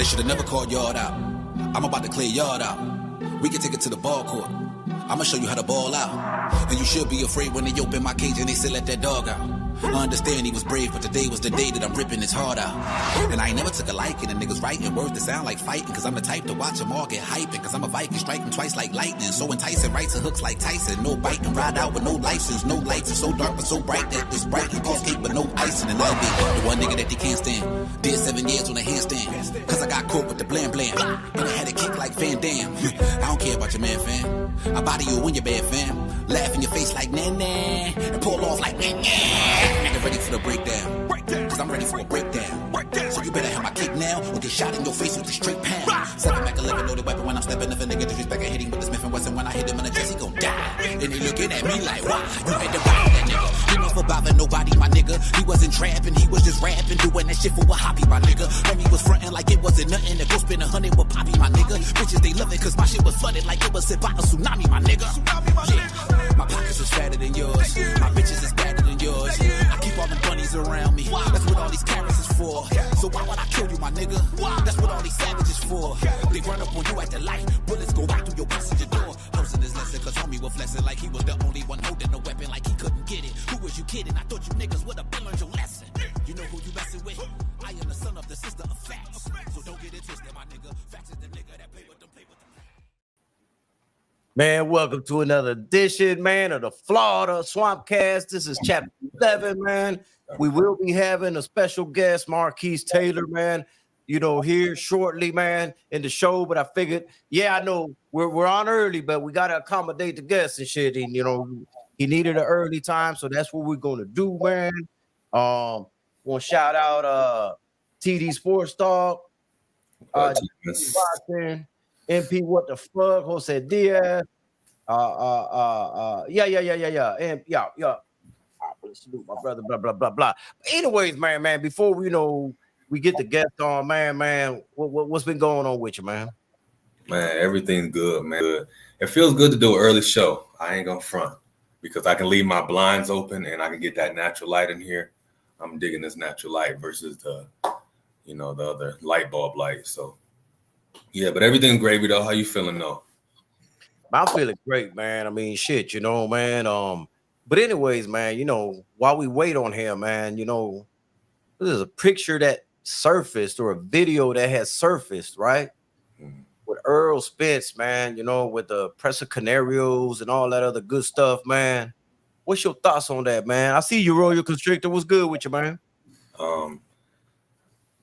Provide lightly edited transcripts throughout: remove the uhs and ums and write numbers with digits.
They should have never called yard out. I'm about to clear yard out. We can take it to the ball court. I'ma show you how to ball out. And you should be afraid when they open my cage and they still let that dog out. I understand he was brave, but today was the day that I'm ripping his heart out. And I ain't never took a liking to niggas writing words that sound like fighting, cause I'm the type to watch them all get hyping, cause I'm a Viking striking twice like lightning. So enticing, writes and hooks like Tyson. No biting, ride out with no license, no lights. It's so dark but so bright that it's bright. You can't skate but no icing. And I'll be the one nigga that they can't stand. Did 7 years on a handstand, cause I got caught with the blam blam. And I had a kick like Van Damme. I don't care about your man, fam. I body you when you're bad, fam. Laugh in your face like nah-nah, and pull off like nah-nah. Nigga ready for the breakdown, cause I'm ready for a breakdown. So you better have my kick now, or get shot in your face with a straight pound. 7 Mac 11 loaded weapon when I'm stepping. If a nigga disrespect, I hit him with the Smith and Wesson. When I hit him in the chest, he gon' die. And they looking at me like, why? You had to ride that nigga. He never bothered nobody, my nigga. He wasn't trapping, he was just rapping, doing that shit for a hobby, my nigga. Homie was frontin' like it wasn't nothing. To go spend 100 with Poppy, my nigga. Bitches, they love it cause my shit was flooded like it was hit by a tsunami, my nigga. Yeah. My pockets is fatter than yours. My bitches is better than yours. I keep all them bunnies around me. That's what all these carrots is for. So why would I kill you, my nigga? That's what all these savages for. They run up on you at the light. Bullets go right through your passenger door. Person is lesson cause homie was flexing like he was the only one holding a weapon like he couldn't get it. Who was you kidding? I thought you niggas would have been learned your lesson. You know who you messing with? I am the son of the sister of facts. So don't get it twisted, my nigga. Facts is the nigga that play with them, play with them. Man, welcome to another edition, man, of the Flawda Swamp Cast. This is chapter 7, man. We will be having a special guest, Marquis Taylor, man, here shortly, man, in the show. But I figured, I know we're on early, but we got to accommodate the guests and shit. And, he needed an early time, so that's what we're going to do, man. Want to shout out TD Sports Talk, Boxing, MP What the Fuck, Jose Diaz, and salute my brother, blah blah blah blah. But anyways, man, before we get the guest on, man, what's been going on with you, man? Man, everything's good, man. Good. It feels good to do an early show. I ain't gonna front because I can leave my blinds open and I can get that natural light in here. I'm digging this natural light versus the other light bulb light. So yeah, but everything's gravy though. How you feeling though? I'm feeling great, man. I mean, shit, man. But anyways, man, while we wait on him, man, there's a picture that surfaced or a video that has surfaced, right? Mm-hmm. With Earl Spence, man, with the Press of Canarios and all that other good stuff, man. What's your thoughts on that, man? I see you, Royal Constrictor. What's good with you, man?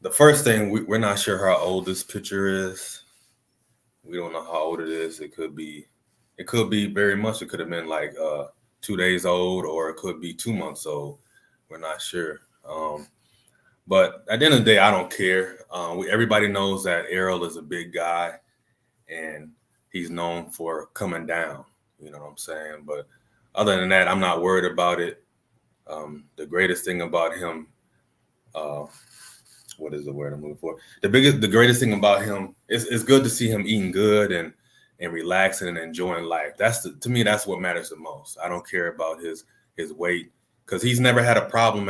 The first thing, we're not sure how old this picture is. We don't know how old it is. It could be very much. It could have been like 2 days old, or it could be 2 months old. We're not sure. But at the end of the day, I don't care. Everybody knows that Errol is a big guy, and he's known for coming down. You know what I'm saying? But other than that, I'm not worried about it. The greatest thing about him, what is the word I'm looking for? The greatest thing about him is it's good to see him eating good and relaxing and enjoying life. To me, that's what matters the most. I don't care about his weight because he's never had a problem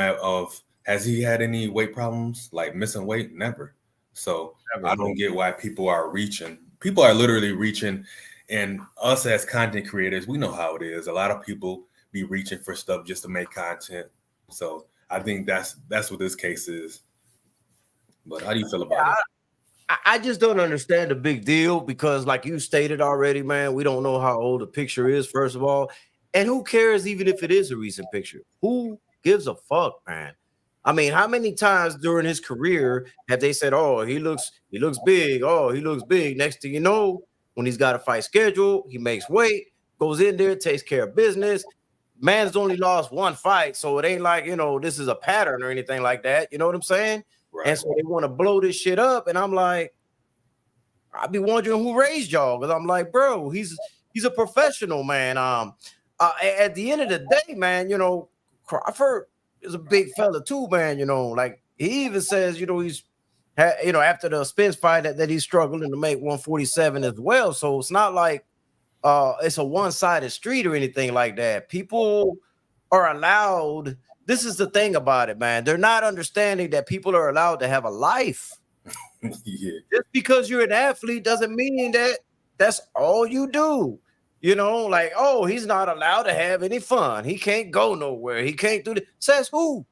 has he had any weight problems like missing weight? Never. So I don't get why people are reaching. People are literally reaching, and us as content creators, we know how it is. A lot of people be reaching for stuff just to make content. So I think that's what this case is. But how do you feel about it? I just don't understand the big deal because, like you stated already, man, we don't know how old the picture is, first of all. And who cares even if it is a recent picture? Who gives a fuck, man? I mean, how many times during his career have they said, oh, he looks big. Oh, he looks big. Next thing you know, when he's got a fight schedule, he makes weight, goes in there, takes care of business. Man's only lost one fight, so it ain't like, this is a pattern or anything like that. You know what I'm saying? Right. And so they want to blow this shit up. And I'm like, I'd be wondering who raised y'all. Because I'm like, bro, he's a professional, man. At the end of the day, man, Crawford is a big fella too, man. Like he even says, he's, after the Spence fight that he's struggling to make 147 as well. So it's not like it's a one-sided street or anything like that. People are allowed. This is the thing about it, man. They're not understanding that people are allowed to have a life. Yeah. Just because you're an athlete doesn't mean that that's all you do. You know, like, oh, he's not allowed to have any fun. He can't go nowhere. He can't do that. Says who?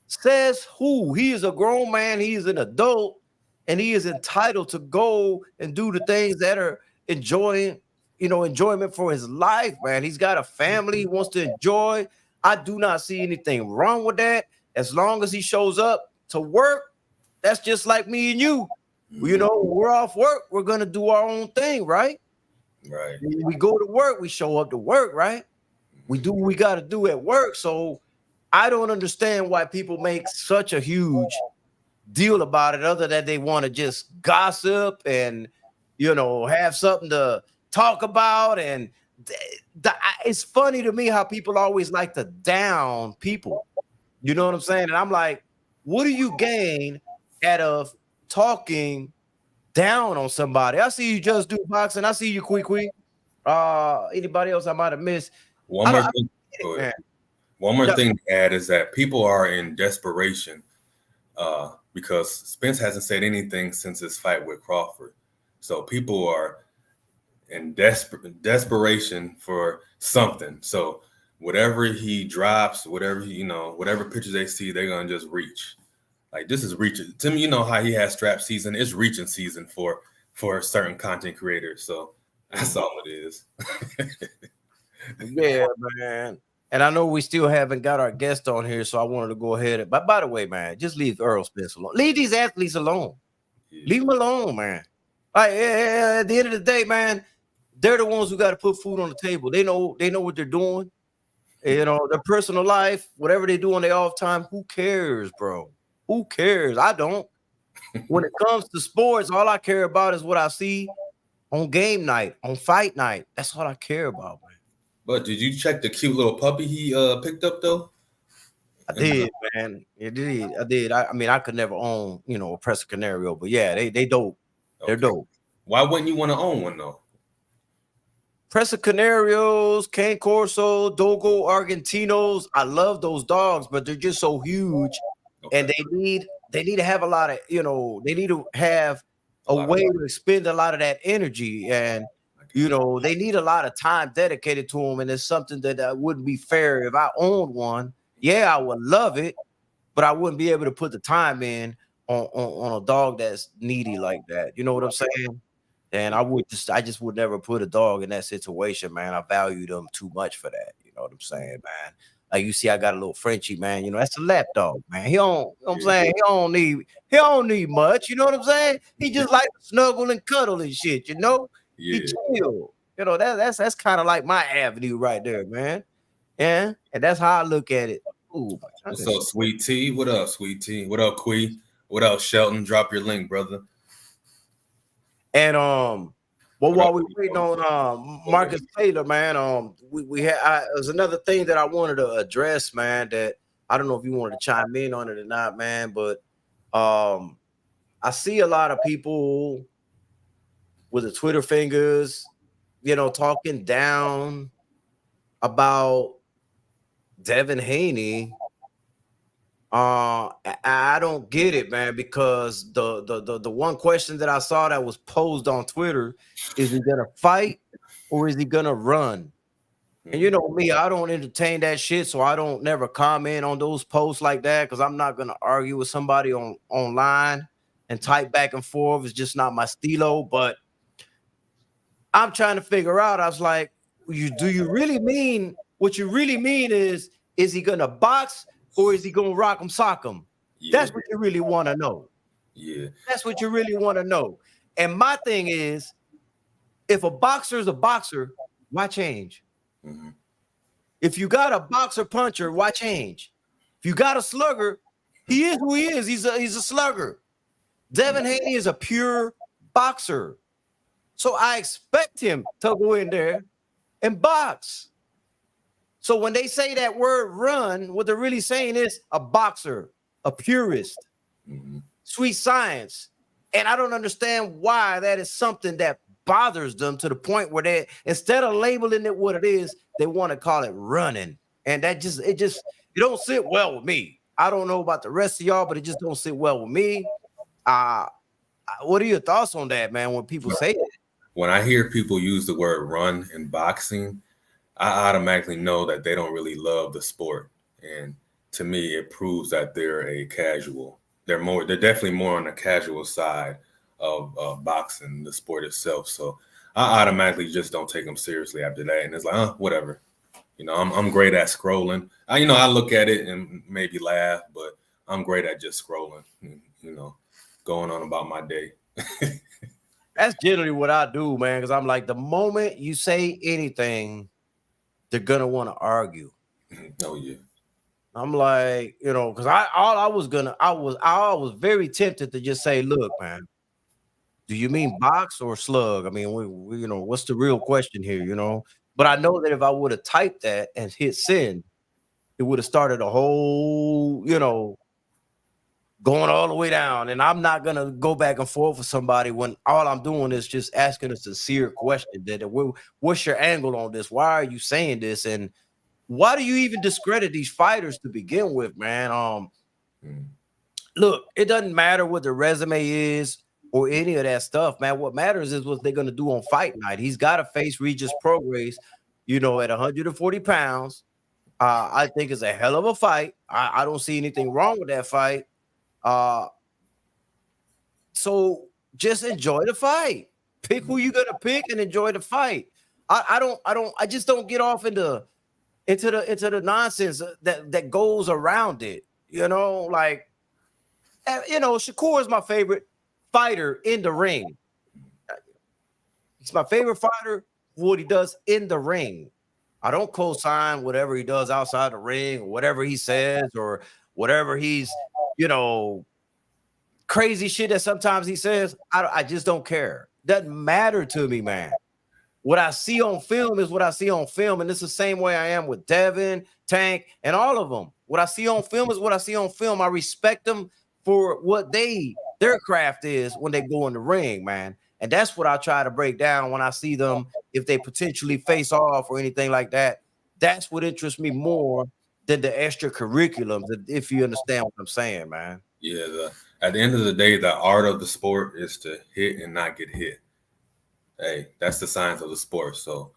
Says who? He is a grown man. He is an adult, and he is entitled to go and do the things that are enjoying, enjoyment for his life, man. He's got a family. He wants to enjoy. I do not see anything wrong with that. As long as he shows up to work, that's just like me and you. You know, we're off work. We're going to do our own thing, right? Right. When we go to work, we show up to work, right? We do what we got to do at work. So I don't understand why people make such a huge deal about it, other than they want to just gossip and, have something to talk about. And it's funny to me how people always like to down people. You know what I'm saying? And I'm like, what do you gain out of talking down on somebody? I see you just do boxing. I see you quick. Anybody else I might have missed? One more thing to add is that people are in desperation because Spence hasn't said anything since his fight with Crawford. So people are in desperation for something. So whatever he drops, whatever pictures they see, they're gonna just reach. Like, this is reaching. To me, you know how he has strap season. It's reaching season for certain content creators. So that's all it is. Yeah, man. And I know we still haven't got our guest on here, so I wanted to go ahead. But by the way, man, just leave Earl Spence alone. Leave these athletes alone. Yeah. Leave them alone, man. Like, at the end of the day, man, they're the ones who got to put food on the table. They know what they're doing. Their personal life, whatever they do on their off time, who cares, bro? Who cares? I don't. When it comes to sports, all I care about is what I see on game night, on fight night. That's all I care about, man. But did you check the cute little puppy he picked up though? I did, man. I did. I mean, I could never own, a Presa Canario, but yeah, they dope. Okay. They're dope. Why wouldn't you want to own one though? Presa Canarios, Cane Corso, Dogo Argentinos. I love those dogs, but they're just so huge. Okay. And they need to have a lot of, they need to have a way to expend a lot of that energy. And, they need a lot of time dedicated to them. And it's something that wouldn't be fair if I owned one. Yeah, I would love it, but I wouldn't be able to put the time in on a dog that's needy like that. You know what I'm saying? And I just would never put a dog in that situation, man. I value them too much for that. You know what I'm saying, man? Like, you see, I got a little Frenchie, man. That's a lap dog, man. He don't, I'm saying? He don't need much. You know what I'm saying? He just like to snuggle and cuddle and shit, Yeah. He chill. That's kind of like my avenue right there, man. Yeah. And that's how I look at it. Ooh, what's up, Sweet Tea? What up, Sweet Tea? What up, Quee? What up, Shelton? Drop your link, brother. And while we waiting on Marcus Taylor, man, there's another thing that I wanted to address, man, that I don't know if you wanted to chime in on it or not, man, but I see a lot of people with the Twitter fingers, talking down about Devin Haney. I don't get it, man, because the one question that I saw that was posed on Twitter is he gonna fight or is he gonna run? And you know me, I don't entertain that shit, so I don't never comment on those posts like that because I'm not gonna argue with somebody online and type back and forth. It's just not my stilo. But I'm trying to figure out. I was like, do you really mean what you really mean is he gonna box? Or is he going to rock him, sock him? Yeah. That's what you really want to know. Yeah. That's what you really want to know. And my thing is, if a boxer is a boxer, why change? Mm-hmm. If you got a boxer puncher, why change? If you got a slugger, he is who he is. He's a slugger. Devin Haney is a pure boxer. So I expect him to go in there and box. So when they say that word run, what they're really saying is a boxer, a purist, sweet science. And I don't understand why that is something that bothers them to the point where they, instead of labeling it what it is, they want to call it running. And that it don't sit well with me. I don't know about the rest of y'all, but it just don't sit well with me. What are your thoughts on that, man? When people say it, When I hear people use the word run in boxing, I automatically know that they don't really love the sport. And to me, it proves that they're a casual. They're definitely more on the casual side of boxing, the sport itself. So I automatically just don't take them seriously after that. And it's like, whatever. I'm great at scrolling. I look at it and maybe laugh, but I'm great at just scrolling, going on about my day. that's generally what I do, man. Because I'm like, the moment you say anything, they're gonna want to argue. Oh yeah. I'm like, because I was very tempted to just say, look, man, do you mean box or slug? I mean, we what's the real question here? But I know that if I would have typed that and hit send, it would have started a whole, going all the way down. And I'm not gonna go back and forth with somebody when all I'm doing is just asking a sincere question. What's your angle on this? Why are you saying this? And why do you even discredit these fighters to begin with, man? Look, it doesn't matter what the resume is or any of that stuff, man. What matters is what they're gonna do on fight night. He's got to face Regis Prograis, at 140 pounds. I think it's a hell of a fight. I don't see anything wrong with that fight. So just enjoy the fight. Pick who you're gonna pick and enjoy the fight. I just don't get off into the nonsense that goes around it. Shakur is my favorite fighter in the ring. He's my favorite fighter for what he does in the ring. I don't co-sign whatever he does outside the ring, or whatever he says, or whatever he's, crazy shit that sometimes he says. I just don't care. Doesn't matter to me, man. What I see on film is what I see on film, and it's the same way I am with Devin, Tank, and all of them. What I see on film is what I see on film. I respect them for what their craft is when they go in the ring, man. And that's what I try to break down when I see them, if they potentially face off or anything like that. That's what interests me more than the extracurriculums, if you understand what I'm saying, man. Yeah, at the end of the day, the art of the sport is to hit and not get hit. Hey, that's the science of the sport. So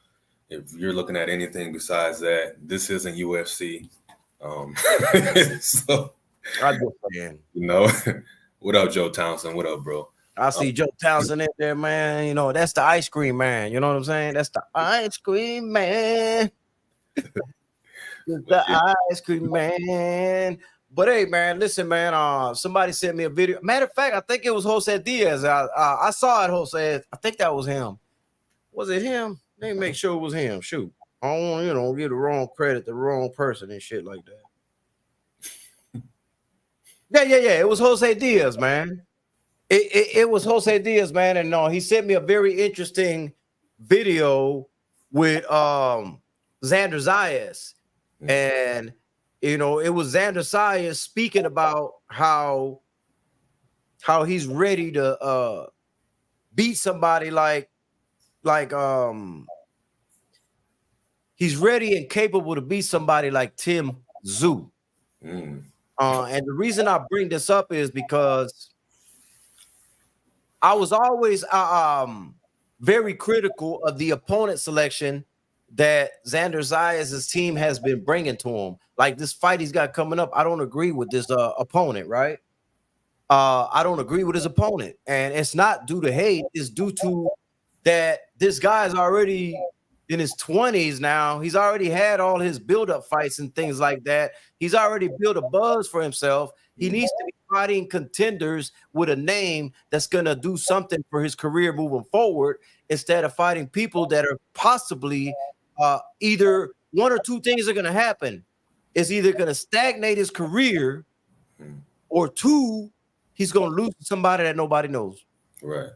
if you're looking at anything besides that, this isn't UFC. So I just saying. What up, Joe Townsend? What up, bro? I see Joe Townsend in there, man. That's the ice cream man. You know what I'm saying? That's the ice cream man. The ice cream man. But hey, man, listen, man. Somebody sent me a video. Matter of fact, I think it was Jose Diaz. I saw it, Jose. I think that was him. Was it him? Let me make sure it was him. Shoot. I don't want give the wrong credit to the wrong person and shit like that. Yeah. It was Jose Diaz, man. It was Jose Diaz, man, and he sent me a very interesting video with Xander Zayas, and it was Xander Zayas speaking about how he's ready to beat somebody like he's ready and capable to beat somebody like Tim Tszyu. And the reason I bring this up is because I was always very critical of the opponent selection that Xander Zayas' team has been bringing to him. Like this fight he's got coming up, I don't agree with this opponent, right? I don't agree with his opponent. And it's not due to hate. It's due to that this guy's already in his 20s now. He's already had all his build-up fights and things like that. He's already built a buzz for himself. He needs to be fighting contenders with a name that's going to do something for his career moving forward, instead of fighting people that are possibly either one or two things are going to happen. It's either going to stagnate his career, or two, he's going to lose to somebody that nobody knows. Right.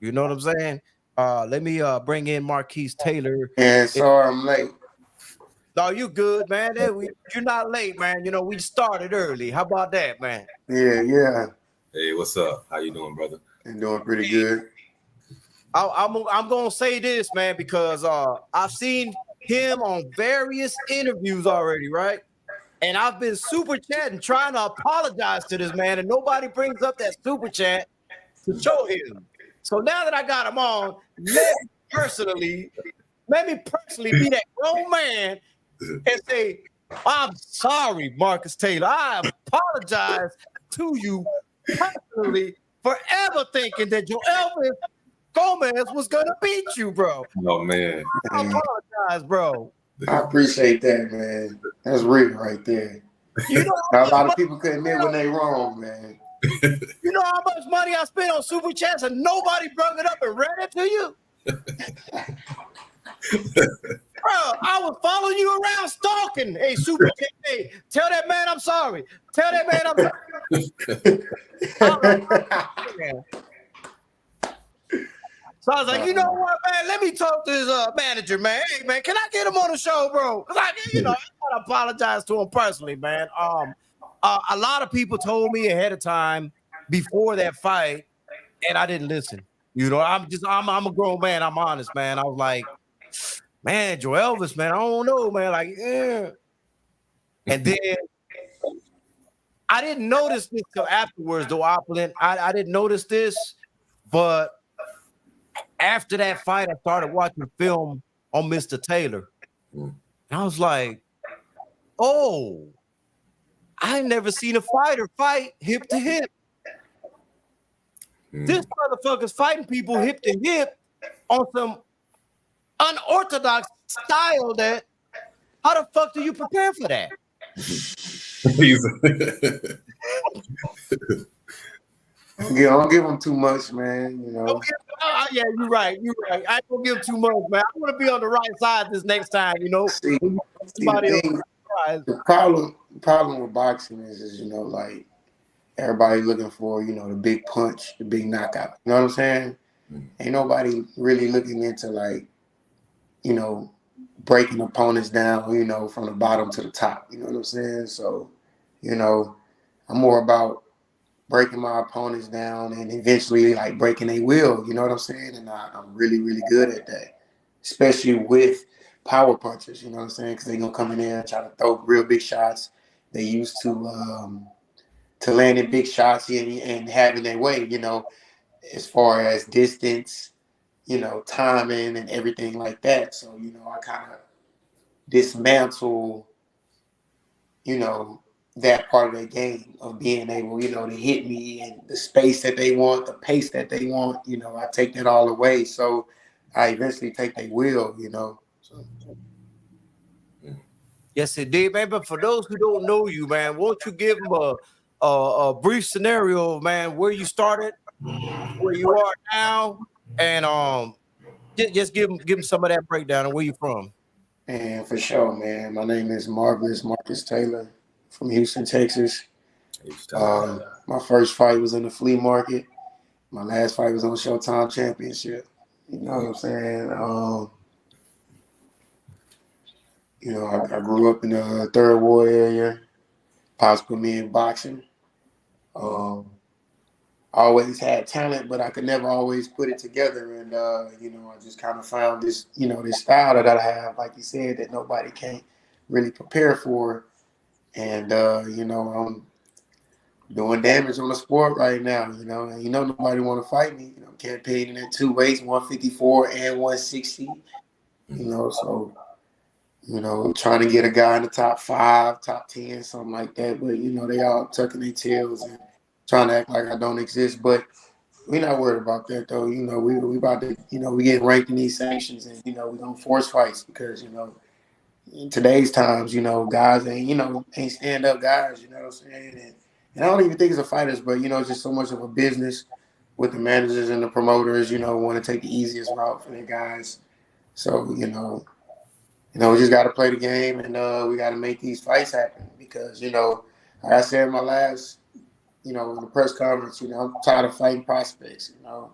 You know what I'm saying? Let me bring in Marquis Taylor. And sorry I'm late. No, you good, man. You're not late, man. We started early. How about that, man? Yeah. Hey, what's up? How you doing, brother? I'm doing pretty good. I'm gonna say this, man, because I've seen him on various interviews already, right? And I've been super chatting, trying to apologize to this man, and nobody brings up that super chat to show him. So now that I got him on, let me personally be that grown man and say, I'm sorry, Marcus Taylor. I apologize to you personally for ever thinking that Joe Elvis Gomez was gonna beat you, bro. Oh man. I apologize, bro. I appreciate that, man. That's real right there. You know, A lot of people can admit when they wrong, man. you know how much money I spent on super chats and nobody brought it up and read it to you? Bro, I was following you around stalking. Hey, super chat, hey, tell that man I'm sorry. Tell that man I'm sorry. So I was like, you know what, man? Let me talk to his manager, man. Hey, man, can I get him on the show, bro? Because I gotta apologize to him personally, man. A lot of people told me ahead of time before that fight, and I didn't listen. You know, I'm a grown man. I'm honest, man. I was like, man, Joe Elvis, man, I don't know, man. Like, yeah. And then I didn't notice this till afterwards, though, Opulent. I didn't notice this, but after that fight, I started watching film on Mr. Taylor. And I was like, oh, I ain't never seen a fighter fight hip to hip. This motherfucker's fighting people hip to hip on some unorthodox style that, how the fuck do you prepare for that? Don't give him too much, man. You know. Yeah, you're right. I don't give him too much, man. I want to be on the right side this next time, you know. The problem with boxing is, you know, like everybody looking for, you know, the big punch, the big knockout. You know what I'm saying? Ain't nobody really looking into, like, you know, breaking opponents down, you know, from the bottom to the top. You know what I'm saying? So, you know, I'm more about breaking my opponents down and eventually, like, breaking their will. You know what I'm saying? And I'm really, really good at that, especially with power punches. You know what I'm saying? Because they're gonna come in there and try to throw real big shots. They used to landing big shots and having their way. You know, as far as distance, you know, timing and everything like that. So, you know, I kind of dismantle, you know, that part of their game of being able, you know, to hit me and the space that they want, the pace that they want. You know, I take that all away. So I eventually take their will, you know. So. Yes, it did, man. But for those who don't know you, man, won't you give them a brief scenario, man, where you started, where you are now, and just give them some of that breakdown of where you from. And for sure, man. My name is Marcus Taylor from Houston, Texas. My first fight was in the flea market. My last fight was on Showtime Championship. You know what I'm saying? You know, I grew up in the Third Ward area. Pops put me in boxing. I always had talent, but I could never always put it together. And, you know, I just kind of found this, you know, this style that I have, like you said, that nobody can really prepare for. And, you know, I'm doing damage on the sport right now, you know. And, you know, nobody want to fight me. You know, campaigning at 2 weights, 154 and 160. You know, so, you know, trying to get a guy in the top 5, top 10, something like that. But, you know, they all tucking their tails and trying to act like I don't exist. But we're not worried about that, though. You know, we about to, you know, we get ranked in these sanctions and, you know, we're going to force fights because, you know, in today's times, you know, guys ain't stand-up guys, you know what I'm saying? And I don't even think it's a fighters, but, you know, it's just so much of a business with the managers and the promoters, you know, want to take the easiest route for their guys. So, you know, we just got to play the game and we got to make these fights happen because, you know, like I said in my last, you know, the press conference, you know, I'm tired of fighting prospects, you know.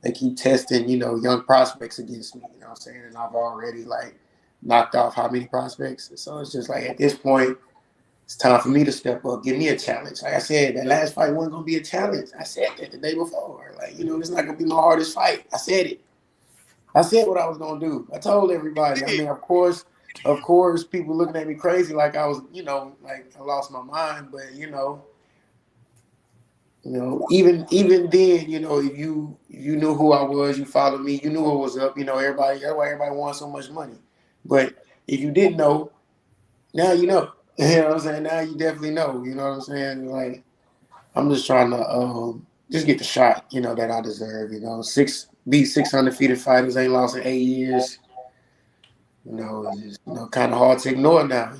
They keep testing, you know, young prospects against me, you know what I'm saying? And I've already, like, knocked off how many prospects? So it's just like at this point, it's time for me to step up, give me a challenge. Like I said, that last fight wasn't gonna be a challenge. I said that the day before. Like, you know, it's not gonna be my hardest fight. I said it. I said what I was gonna do. I told everybody. I mean, of course, of course, people looking at me crazy like I was, like I lost my mind. But even then, if you knew who I was, you followed me, you knew what was up. Everybody wants so much money. But if you didn't know, now you know. You know what I'm saying? Now you definitely know. You know what I'm saying? Like, I'm just trying to just get the shot, that I deserve. 600 feet of fighters, ain't lost in 8 years. It's just, kind of hard to ignore now.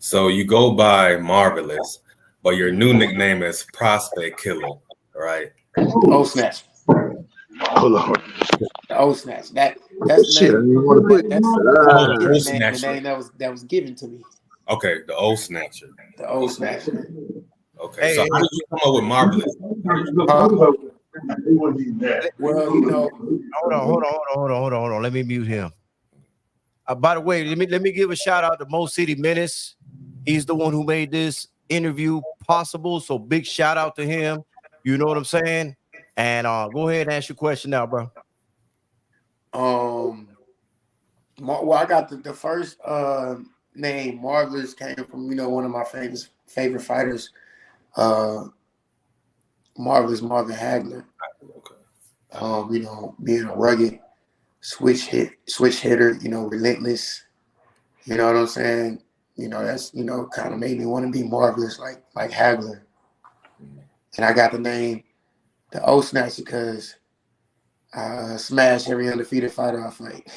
So you go by Marvelous, but your new nickname is Prospect Killer, right? Oh snatch. Hold on. Oh snatch. That's the Shit, I name. didn't want to put. That's the name that was given to me. Okay, the Old Snatcher. The old snatcher. Okay, so how did you come up with Marvelous? Well, Hold on. Let me mute him. By the way, let me give a shout out to Mo City Menace. He's the one who made this interview possible. So big shout out to him. You know what I'm saying? And go ahead and ask your question now, bro. Well, I got the first name Marvelous came from one of my favorite fighters, Marvelous Marvin Hagler. Being a rugged switch hitter, relentless. You know what I'm saying? That's kind of made me want to be marvelous like Hagler. And I got the name the O Snatcher because I smash every undefeated fighter I fight.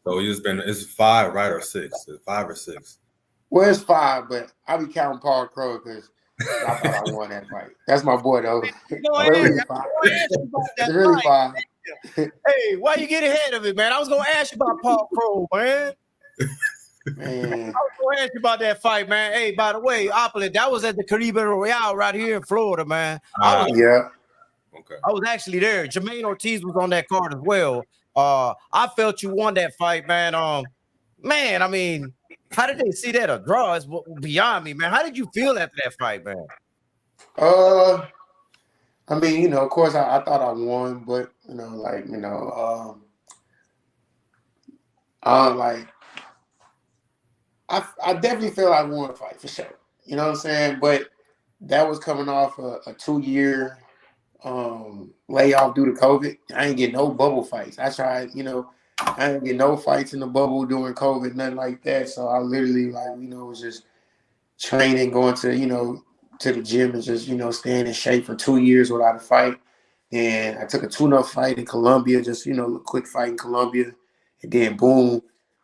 So it's 5, right, or 6? It's 5 or 6. Well, it's 5, but I be counting Paul Crow because I thought I won that fight. That's my boy though. It's really 5. Hey, why you get ahead of it, man? I was gonna ask you about Paul Crow, man. Man, I was gonna ask you about that fight, man. Hey, by the way, Opulent, that was at the Caribbean Royale right here in Florida, man. yeah. Okay. I was actually there. Jermaine Ortiz was on that card as well. I felt you won that fight, man. Man, I mean, how did they see that a draw? Is beyond me, man. How did you feel after that fight, man? I mean, of course, I thought I won, but I definitely feel I won a fight for sure. You know what I'm saying? But that was coming off a 2-year layoff due to COVID. I ain't get no bubble fights. I tried, I didn't get no fights in the bubble during COVID, nothing like that. So I literally was just training, going to, to the gym and just, staying in shape for 2 years without a fight. And I took a tune-up fight in Colombia, just, a quick fight in Colombia. And then boom,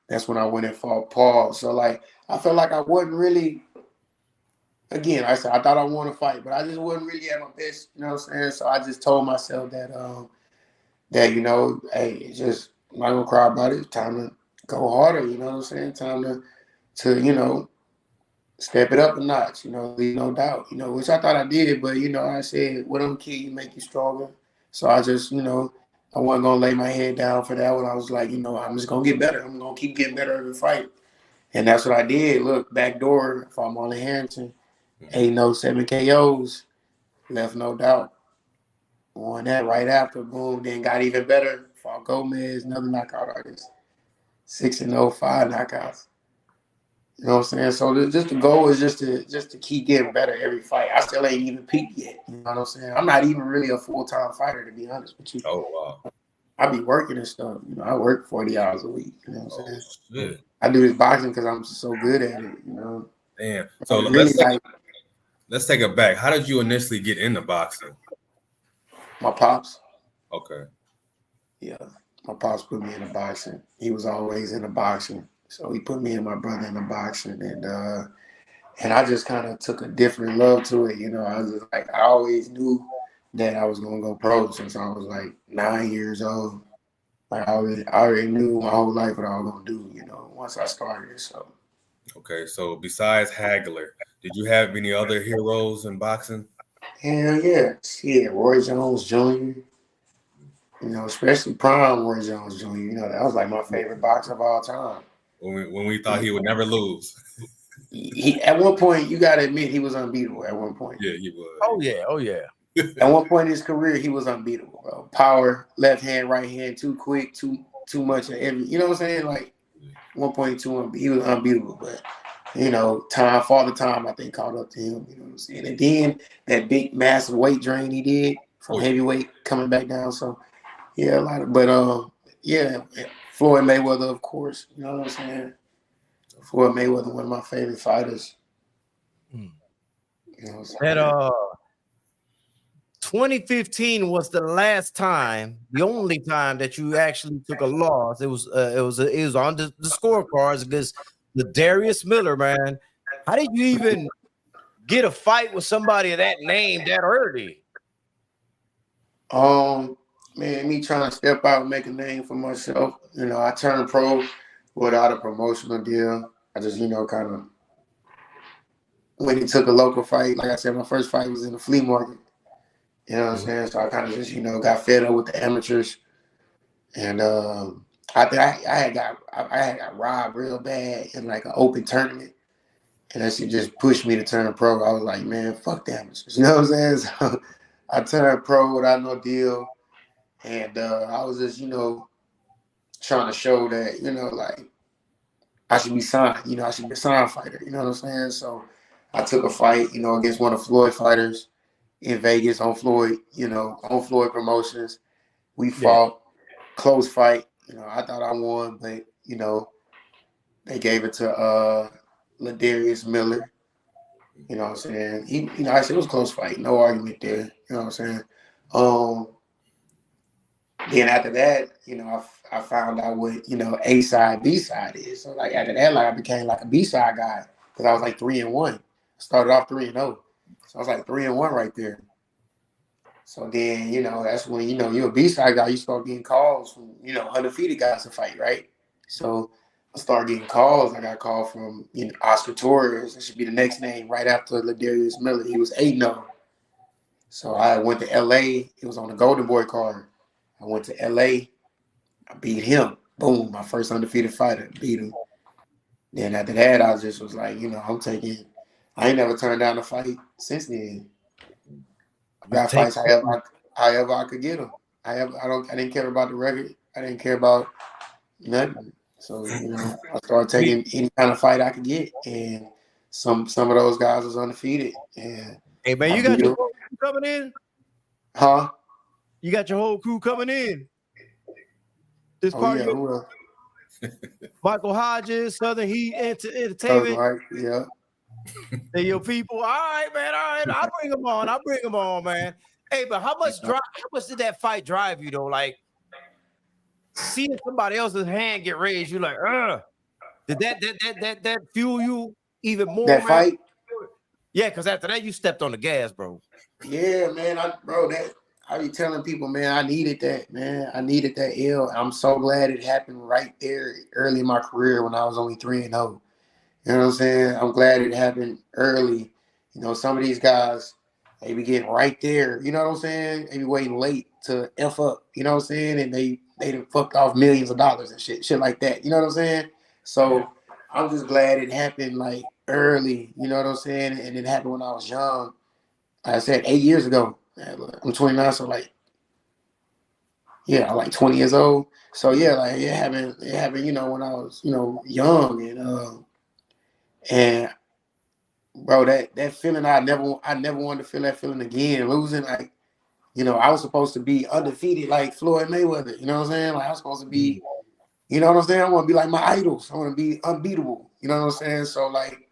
that's when I went and fought Paul. So I felt like I wasn't really, again, I said I thought I won a fight, but I just wasn't really at my best, you know what I'm saying? So I just told myself that hey, it's just I'm not gonna cry about it. It's time to go harder, you know what I'm saying? Time to step it up a notch, leave no doubt, which I thought I did, but I said, what don't kill you make you stronger. So I just, I wasn't gonna lay my head down for that one. I was like, I'm just gonna get better. I'm gonna keep getting better every fight. And that's what I did. Look, backdoor, fought Marlon Harrington, 8-0, 7 KOs, left no doubt. Won that right after, boom, then got even better. Fought Gomez, another knockout artist. 6-0, 5 knockouts. You know what I'm saying? So just the goal is just to keep getting better every fight. I still ain't even peaked yet. You know what I'm saying? I'm not even really a full-time fighter, to be honest with you. Oh, wow. I be working and stuff. I work 40 hours a week. You know what I'm saying? Shit. I do this boxing because I'm so good at it. Damn. So really let's take it back. How did you initially get into boxing? My pops. Okay. Yeah, my pops put me in the boxing. He was always in the boxing, so he put me and my brother in the boxing, and I just kind of took a different love to it. I was just I always knew that I was gonna go pro since I was 9 years old. I already knew my whole life what I was gonna do. Once I started. So. Okay. So besides Hagler, did you have any other heroes in boxing? Hell yeah. Roy Jones Jr. Especially prime Roy Jones Jr. That was my favorite boxer of all time. When we thought he would never lose. He at one point, you gotta admit he was unbeatable at one point. Yeah, he was. Oh yeah. At one point in his career, he was unbeatable, bro. Power, left hand, right hand, too quick, too much of every. You know what I'm saying? 1.2, he was unbeatable, but you know, Father Time, I think, caught up to him. You know what I'm saying? And then that big, massive weight drain he did from heavyweight coming back down. So yeah, a lot of, but yeah, Floyd Mayweather, of course. You know what I'm saying? Floyd Mayweather, one of my favorite fighters. You know what I'm saying? That 2015 was the last time, the only time that you actually took a loss. It was on the scorecards against the Darius Miller, man. How did you even get a fight with somebody of that name that early? Man, me trying to step out and make a name for myself. You know, I turned pro without a promotional deal. I just, you know, kind of went and took a local fight. Like I said, my first fight was in the flea market. You know what I'm saying? So I kind of just, you know, got fed up with the amateurs. And I think I had got robbed real bad in like an open tournament. And that shit just pushed me to turn pro. I was like, man, fuck the amateurs. You know what I'm saying? So I turned pro without no deal. And I was just, you know, trying to show that, you know, like I should be signed. You know, I should be a signed fighter. You know what I'm saying? So I took a fight, you know, against one of Floyd fighters in Vegas on Floyd, you know, on Floyd Promotions. We fought, close fight. You know, I thought I won, but, you know, they gave it to Ladarius Miller. You know what I'm saying? He, you know, I said it was a close fight. No argument there. You know what I'm saying? Then after that, you know, I found out what, you know, A side, B side is. So like after that, like I became like a B side guy because I was like 3-1. Started off 3-0. So I was like 3-1 right there. So then, you know, that's when, you know, you're a B side guy, you start getting calls from, you know, undefeated guys to fight, right? So I started getting calls. I got called from, you know, Oscar Torres. That should be the next name right after Ladarius Miller. He was 8-0. So I went to LA. It was on the Golden Boy card. I went to LA. I beat him. Boom, my first undefeated fighter. Beat him. Then after that, I just was like, you know, I ain't never turned down a fight since then. I got fights however I could get them. I didn't care about the record. I didn't care about nothing. So, you know, I started taking any kind of fight I could get. And some of those guys was undefeated. And hey man, you got your whole crew coming in? Huh? You got your whole crew coming in. This part who else? Michael Hodges, Southern Heat Entertainment. Right, yeah. They're your people. All right, man. All right. I'll bring them on, man. Hey, but how much did that fight drive you though? Like seeing somebody else's hand get raised, you're like, did that fuel you even more? That fight? Yeah, because after that you stepped on the gas, bro. Yeah, man. I be telling people, man, I needed that, man. I needed that L. I'm so glad it happened right there early in my career when I was only 3-0. You know what I'm saying? I'm glad it happened early. You know, some of these guys, they be getting right there. You know what I'm saying? They be waiting late to F up. You know what I'm saying? And they done fucked off millions of dollars and shit like that. You know what I'm saying? So I'm just glad it happened like early. You know what I'm saying? And it happened when I was young. Like I said 8 years ago. I'm 29, so like, yeah, I'm like 20 years old. So yeah, like it happened, you know, when I was, you know, young and bro, that feeling I never wanted to feel that feeling again. Losing, like, you know, I was supposed to be undefeated like Floyd Mayweather. You know what I'm saying? Like I was supposed to be, you know what I'm saying? I want to be like my idols. I want to be unbeatable. You know what I'm saying? So like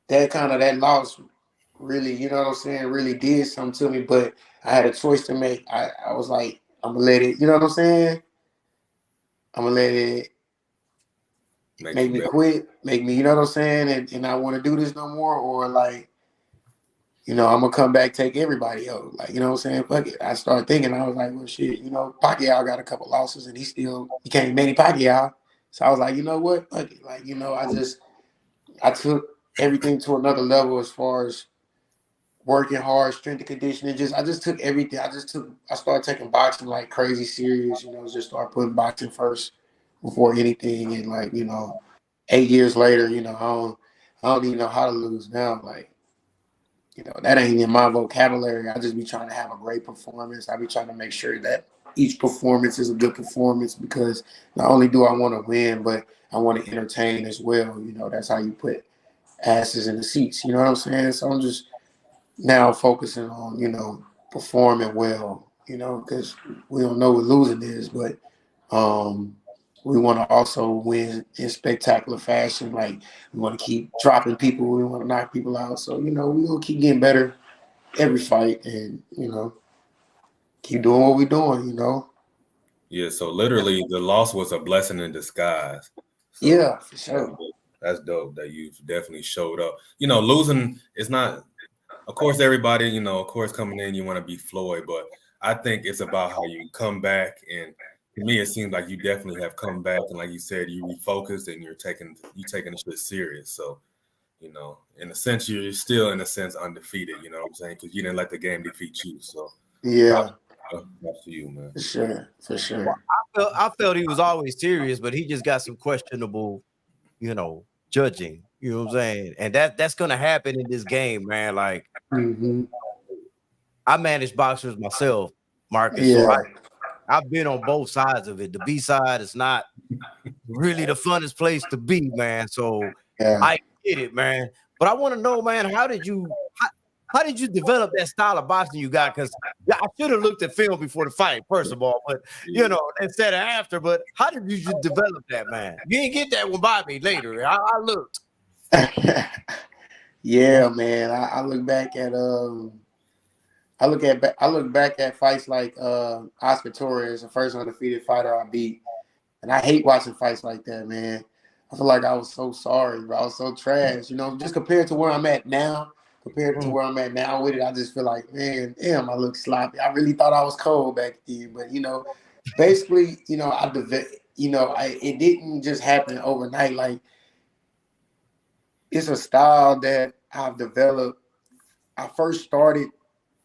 that loss really, you know what I'm saying, really did something to me, but I had a choice to make. I was like, I'm gonna let it, you know what I'm saying? I'm gonna let it make me quit, make me, you know what I'm saying, and I want to do this no more, or like, you know, I'm gonna come back, take everybody else. Like, you know what I'm saying? Fuck it. I started thinking, I was like, well shit, you know, Pacquiao got a couple losses and he can't Manny Pacquiao. So I was like, you know what? Fuck it. Like, you know, I took everything to another level as far as working hard, strength and conditioning. I just took everything. I started taking boxing like crazy serious, you know, just start putting boxing first before anything. And like, you know, 8 years later, you know, I don't even know how to lose now. Like, you know, that ain't in my vocabulary. I just be trying to have a great performance. I be trying to make sure that each performance is a good performance because not only do I want to win, but I want to entertain as well. You know, that's how you put asses in the seats. You know what I'm saying? So I'm just now focusing on, you know, performing well, you know, because we don't know what losing is, but we want to also win in spectacular fashion. Like we want to keep dropping people, we want to knock people out. So, you know, we're gonna keep getting better every fight and, you know, keep doing what we're doing, you know. Yeah, so literally the loss was a blessing in disguise. So Yeah, for sure. that's dope that you've definitely showed up. You know, losing is not, of course, everybody, you know, of course, coming in, you want to be Floyd, but I think it's about how you come back. And to me, it seems like you definitely have come back. And like you said, you refocused and you're taking the shit serious. So, you know, in a sense, you're still, in a sense, undefeated, you know what I'm saying? Because you didn't let the game defeat you. So, Yeah, props to you, man. for sure, for sure. I felt he was always serious, but he just got some questionable, you know, judging. You know what I'm saying? And that's gonna happen in this game, man. Like Mm-hmm. I manage boxers myself, Marcus. So Yeah, I've been on both sides of it. The B side is not really the funnest place to be, man. So yeah. I get it, man. But I want to know, man, how did you develop that style of boxing you got? Because yeah, I should have looked at film before the fight, first of all, but you know, instead of after. But how did you just develop that, man? You didn't get that one by me later. I looked. Yeah, man. I look back at I look back at fights like Oscar Torres, the first undefeated fighter I beat. And I hate watching fights like that, man. I feel like I was so sorry, bro. I was so trash. You know, just compared to where I'm at now, compared to where I'm at now with it, I just feel like, man, damn, I look sloppy. I really thought I was cold back then. But, you know, basically, you know, it didn't just happen overnight. Like, it's a style that I've developed. I first started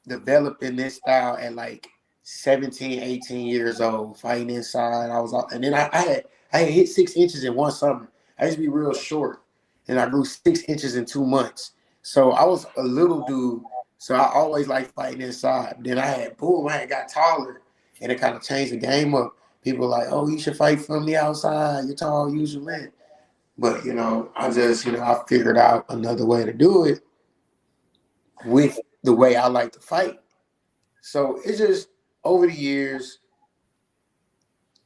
developing this style at like 17, 18 years old, fighting inside. And then I had hit 6 inches in one summer. I used to be real short, and I grew 6 inches in 2 months. So I was a little dude. So I always liked fighting inside. Then I had got taller, and it kind of changed the game up. People were like, oh, you should fight from the outside. You're tall, use your length. But, you know, I figured out another way to do it with the way I like to fight. So it's just over the years,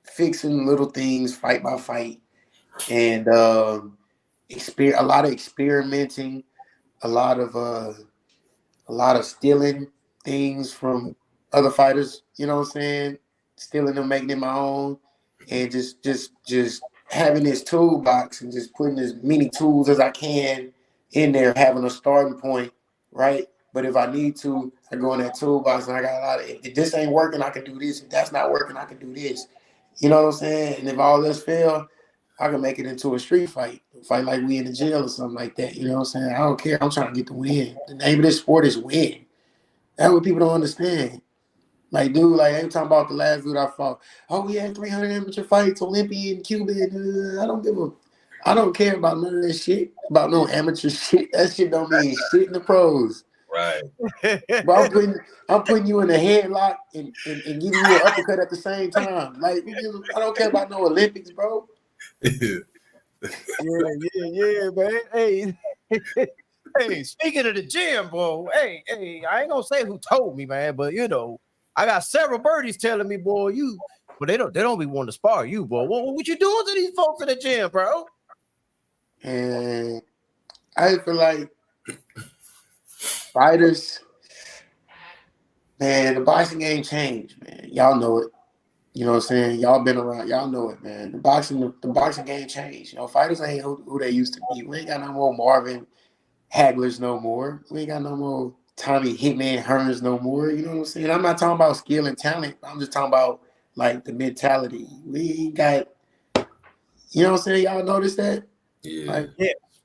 fixing little things fight by fight, and a lot of experimenting, a lot of stealing things from other fighters. You know what I'm saying? Stealing them, making it my own, and just having this toolbox and just putting as many tools as I can in there, having a starting point, right? But if I need to, I go in that toolbox and I got a lot of. If this ain't working, I can do this. If that's not working, I can do this. You know what I'm saying? And if all else fail, I can make it into a street fight like we in the jail or something like that. You know what I'm saying? I don't care. I'm trying to get the win. The name of this sport is win. That's what people don't understand. Like, dude, like every time about the last dude I fought, oh, we had 300 amateur fights, Olympian, Cuban. I don't care about none of that shit, about no amateur shit. That shit don't mean shit in the pros. Right. But I'm putting you in a headlock and giving you an uppercut at the same time. Like, I don't care about no Olympics, bro. Yeah, man. Hey, hey, speaking of the gym, boy. Hey, I ain't gonna say who told me, man, but you know, I got several birdies telling me, boy, but they don't be wanting to spar you, boy. What you doing to these folks in the gym, bro? And I feel like fighters, man, the boxing game changed, man. Y'all know it. You know what I'm saying? Y'all been around. Y'all know it, man. The boxing game changed. You know, fighters ain't who they used to be. We ain't got no more Marvin Haglers no more. We ain't got no more Tommy Hitman Hearns no more. You know what I'm saying? I'm not talking about skill and talent. I'm just talking about like the mentality. We got, you know what I'm saying? Y'all notice that? Yeah. Like,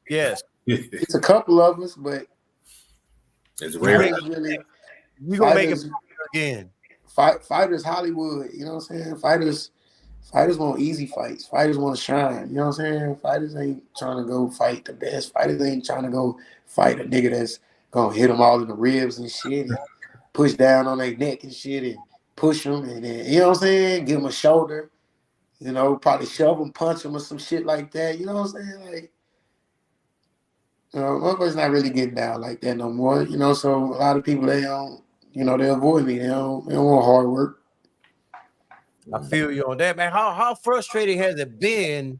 Yes. it's a couple of us, but It's rare. We gonna make it again. Fighters Hollywood, you know what I'm saying? Fighters want easy fights. Fighters want to shine. You know what I'm saying? Fighters ain't trying to go fight the best. Fighters ain't trying to go fight a nigga that's gonna hit them all in the ribs and shit and push down on their neck and shit and push him, and then, you know what I'm saying, give him a shoulder, you know, probably shove him, punch him, or some shit like that. You know what I'm saying? Like, you know, motherfuckers not really getting down like that no more. You know, so a lot of people, they don't, you know, they avoid me. They don't want hard work. I feel you on that, man. How frustrating has it been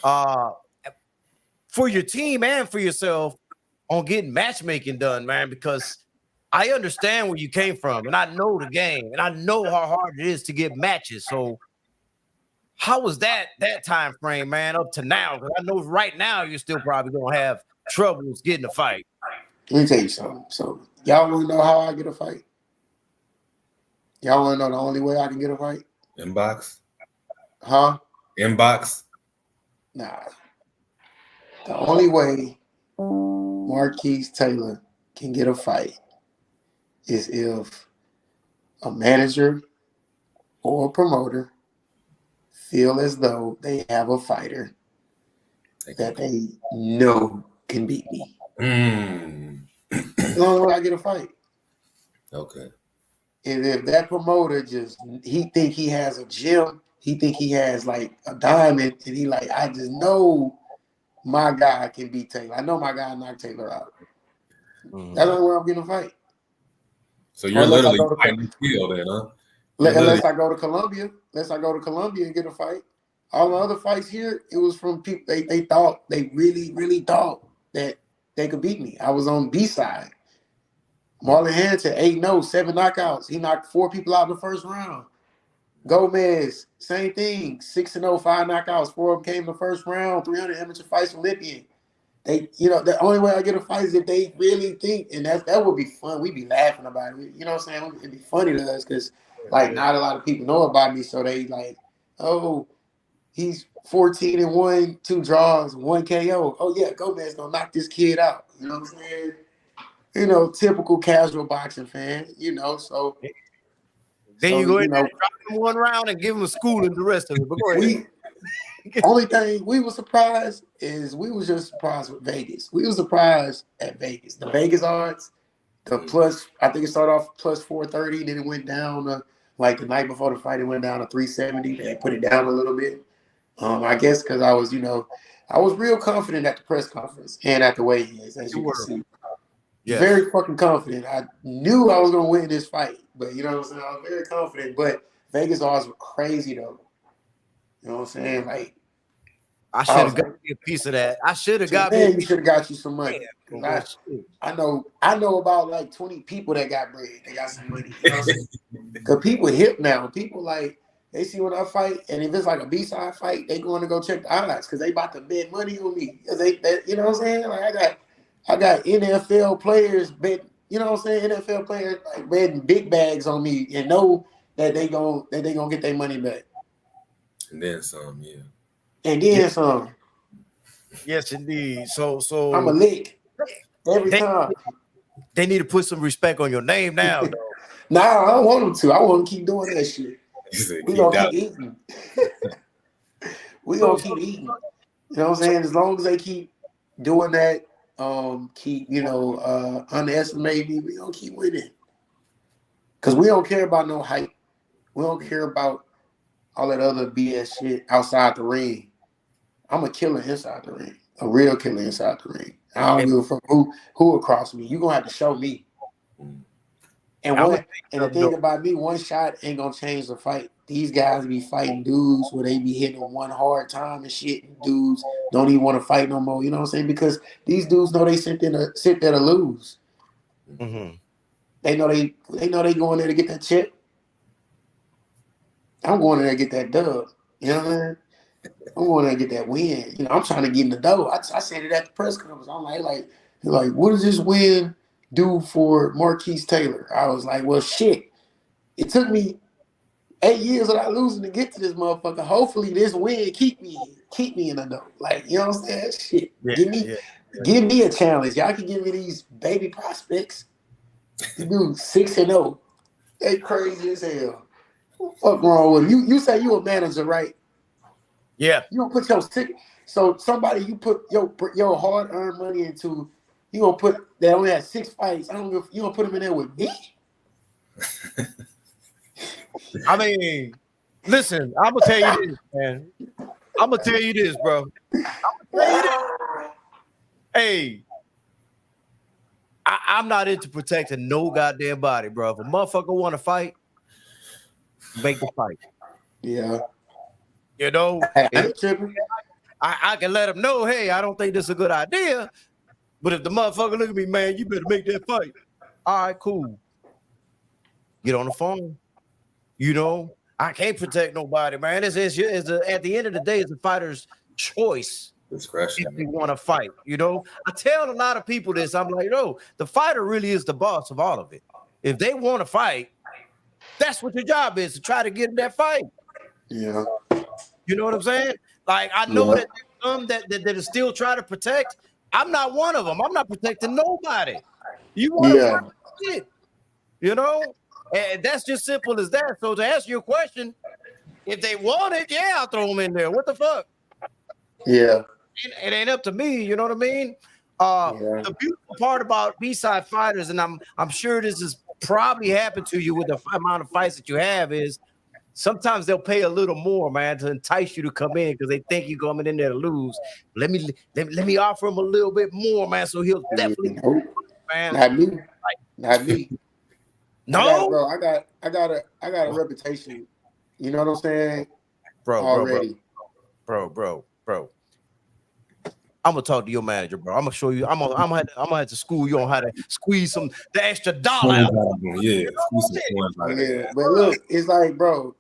for your team and for yourself on getting matchmaking done, man? Because I understand where you came from, and I know the game, and I know how hard it is to get matches. So how was that time frame, man, up to now? Because I know right now you're still probably gonna have troubles getting a fight. Let me tell you something. So y'all want to know how I get a fight? Y'all want to know the only way I can get a fight? Inbox? Huh? Inbox? Nah. The only way Marquis Taylor can get a fight is if a manager or a promoter feel as though they have a fighter that they know can beat me. That's the only way I get a fight. Okay. And if that promoter he think he has a gem, he think he has like a diamond, and he like, I just know my guy can beat Taylor. I know my guy knocked Taylor out. Mm-hmm. That's the only way I'm getting a fight. So you're literally fighting the field then, huh? Unless I go to Colombia. Unless I go to Colombia and get a fight. All the other fights here, it was from people they thought, they really, really thought that they could beat me. I was on B side. Marlon Hanson, 8-0, 7 knockouts. He knocked 4 people out in the first round. Gomez, same thing, 6-0, 5 knockouts. 4 of them came in the first round, 300 amateur fights Olympian. They, you know, the only way I get a fight is if they really think, and that would be fun. We'd be laughing about it. You know what I'm saying? It'd be funny to us because, like, not a lot of people know about me, so they like, oh, he's 14-1, 2 draws, 1 KO. Oh yeah, Gomez gonna knock this kid out. You know what I'm saying? You know, typical casual boxing fan. You know, so Then you go ahead you know, and drop him one round and give him a schooling the rest of it. But go ahead. Only thing we were surprised is we was just surprised with Vegas. We were surprised at Vegas. The Vegas odds, the plus, I think it started off plus 430, then it went down to, like the night before the fight, it went down to 370. They put it down a little bit. I guess because I was, you know, I was real confident at the press conference and at the weigh-ins, as you can see. Yes. Very fucking confident. I knew I was going to win this fight, but you know what I'm saying? I was very confident, but Vegas odds were crazy though. You know what I'm saying? Like, I should have got me a piece of that. I should have got me. You should have got you some money. I know about like 20 people that got bread. They got some money. You know what I'm saying? Because people hip now. People like, they see when I fight, and if it's like a B-side fight, they going to go check the odds because they about to bet money on me. You know what I'm saying? Like I got NFL players bet. You know what I'm saying? NFL players like betting big bags on me and know that they gonna get their money back. And then some, yeah. And then some. Yes, indeed. So I'm a lick every time. They need to put some respect on your name now, though. Nah, I don't want them to. I want them to keep doing that shit. We gonna keep eating. We gonna keep eating. You know what I'm saying? As long as they keep doing that, keep, you know, underestimating me, we gonna keep winning. Cause we don't care about no hype. We don't care about all that other BS shit outside the ring. I'm a killer inside the ring. A real killer inside the ring. I don't give a fuck who across me. You gonna have to show me. And the thing about me, one shot ain't gonna change the fight. These guys be fighting dudes where they be hitting them one hard time and shit. And dudes don't even want to fight no more. You know what I'm saying? Because these dudes know they sit there to lose. Mm-hmm. They know they going there to get that check. I'm going there to get that dub. You know what I mean? I'm going there to get that win. You know, I'm trying to get in the dough. I said it at the press conference. I'm like, what does this win do for Marquis Taylor? I was like, well, shit. It took me 8 years without losing to get to this motherfucker. Hopefully this win keep me in the dough. Like, you know what I'm saying? Shit. Yeah, give me a challenge. Y'all can give me these baby prospects. You do 6-0. They crazy as hell. What the fuck wrong with you? You say you a manager, right? Yeah. You don't put your so somebody you put your hard-earned money into, you gonna put that only had 6 fights. You gonna put them in there with me? I mean, listen, I'm gonna tell you this, man. I'm gonna tell you this, bro. Hey, I'm not into protecting no goddamn body, bro. If a motherfucker want to fight, make the fight. Yeah. You know, I ain't tripping. I can let him know, hey, I don't think this is a good idea. But if the motherfucker look at me, man, you better make that fight. All right, cool. Get on the phone. You know, I can't protect nobody, man. At the end of the day, it's a fighter's choice. Discretion. If they want to fight, you know. I tell a lot of people this. I'm like, no, the fighter really is the boss of all of it. If they want to fight, that's what your job is, to try to get in that fight. Yeah. You know what I'm saying? Like, I know that there's some that are still trying to protect. I'm not one of them. I'm not protecting nobody. You want to fight it, you know? And that's just simple as that. So to answer your question, if they want it, yeah, I'll throw them in there. What the fuck? Yeah. It ain't up to me, you know what I mean? The beautiful part about B-side fighters, and I'm sure this has probably happened to you with the amount of fights that you have, is sometimes they'll pay a little more, man, to entice you to come in because they think you're coming in there to lose. Let me offer him a little bit more, man, so he'll definitely, man. Not me. Not me. No, I got a reputation. You know what I'm saying? Bro. I'm gonna talk to your manager, bro. I'm gonna show you. I'm gonna have to school you on how to squeeze the extra dollar out. Yeah, but look, it's like, bro,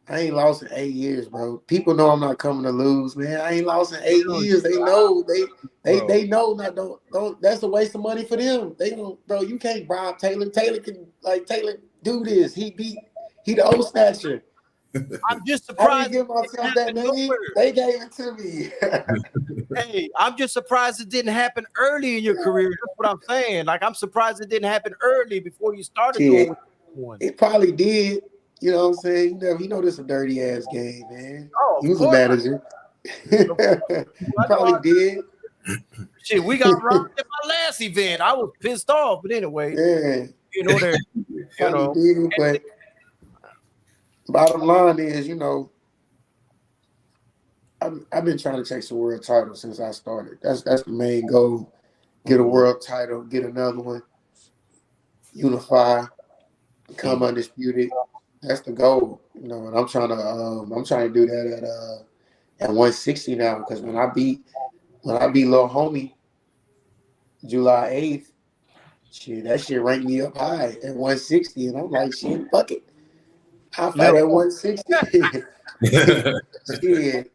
I ain't lost in 8 years, bro. People know I'm not coming to lose, man. I ain't lost in 8 years. They know. They know. Not don't. That's a waste of money for them. They don't, bro. You can't bribe Taylor. Taylor do this. He the old snatcher. I'm just surprised. I didn't give myself that name. They gave it to me. Hey, I'm just surprised it didn't happen early in your career. That's what I'm saying. Like, I'm surprised it didn't happen early before you started doing one. It probably did. You know what I'm saying? You know this is a dirty ass game, man. Oh, he was a manager. Probably did. Shit, we got robbed at my last event. I was pissed off, but anyway, you know there. You know, did, but bottom line is, you know, I've been trying to chase a world title since I started. That's the main goal. Get a world title, get another one, unify, become undisputed. That's the goal, you know. And I'm trying to do that at 160 now, because when I beat little homie July 8th, shit, that shit ranked me up high at 160, and I'm like, shit, fuck it. I fight at 160. Shit.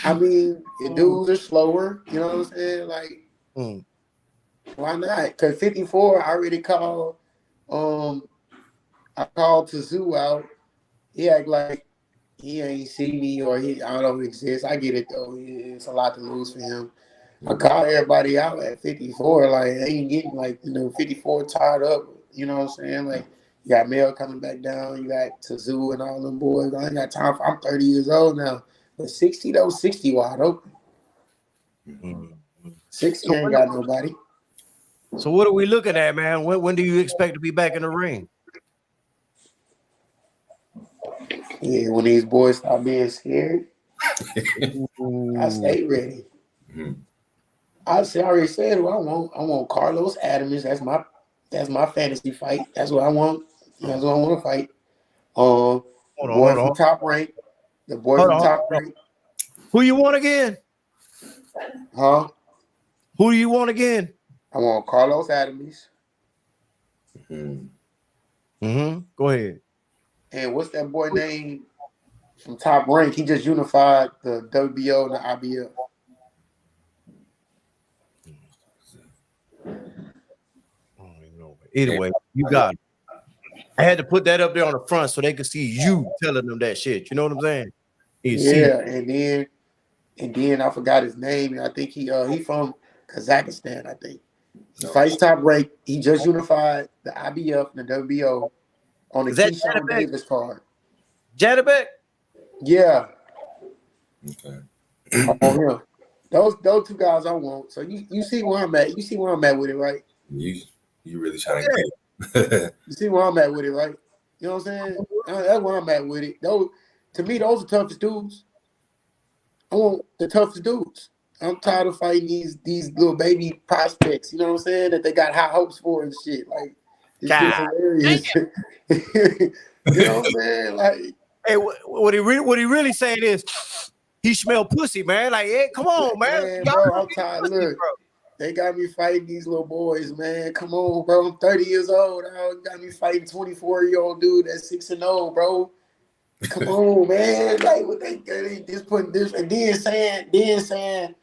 I mean, the dudes are slower. You know what I'm saying? Like, why not? Because 54, I already called. I called Tazoo out. He act like he ain't see me or I don't exist. I get it though. It's a lot to lose for him. I called everybody out at 54. Like, they ain't getting 54 tied up. You know what I'm saying? Like, you got Mel coming back down. You got Tazoo and all them boys. I ain't got time for. I'm 30 years old now. But 60 though, 60 wide open. 60 ain't got nobody. So what are we looking at, man? When do you expect to be back in the ring? Yeah, when these boys stop being scared, I stay ready. I already said who I want. I want Carlos Adams. That's my fantasy fight. That's what I want. That's what I want to fight. Boy from Top Rank. The boy from Top Rank. Who you want again? Huh? Who do you want again? I want Carlos Adams. Go ahead. And what's that boy name from Top Rank? He just unified the WBO and the IBF. Either way, you got it. I had to put that up there on the front so they could see you telling them that shit. You know what I'm saying? And then I forgot his name. I think he from Kazakhstan, I think. He fights Top Rank. He just unified the IBF and the WBO on the Keyshawn Davis card. Janabek? Yeah. Okay. On him. Those two guys I want. So you see where I'm at. You see where I'm at with it, right? You really trying to get it. You see where I'm at with it, right? You know what I'm saying? That's where I'm at with it. Those, to me, those are toughest dudes. I want the toughest dudes. I'm tired of fighting these little baby prospects. You know what I'm saying? That they got high hopes for and shit. Like this shit's God. hilarious. You know what I'm saying? Like, hey, what he really saying is he smell pussy, man. Like, hey, come on, man. Y'all bro, don't I'm get tired. pussy, Look, they got me fighting these little boys, man. Come on, bro. I'm 30 years old. Got me fighting 24-year-old dude that's 6-0, bro. Come on, man. Like what they just putting this and then saying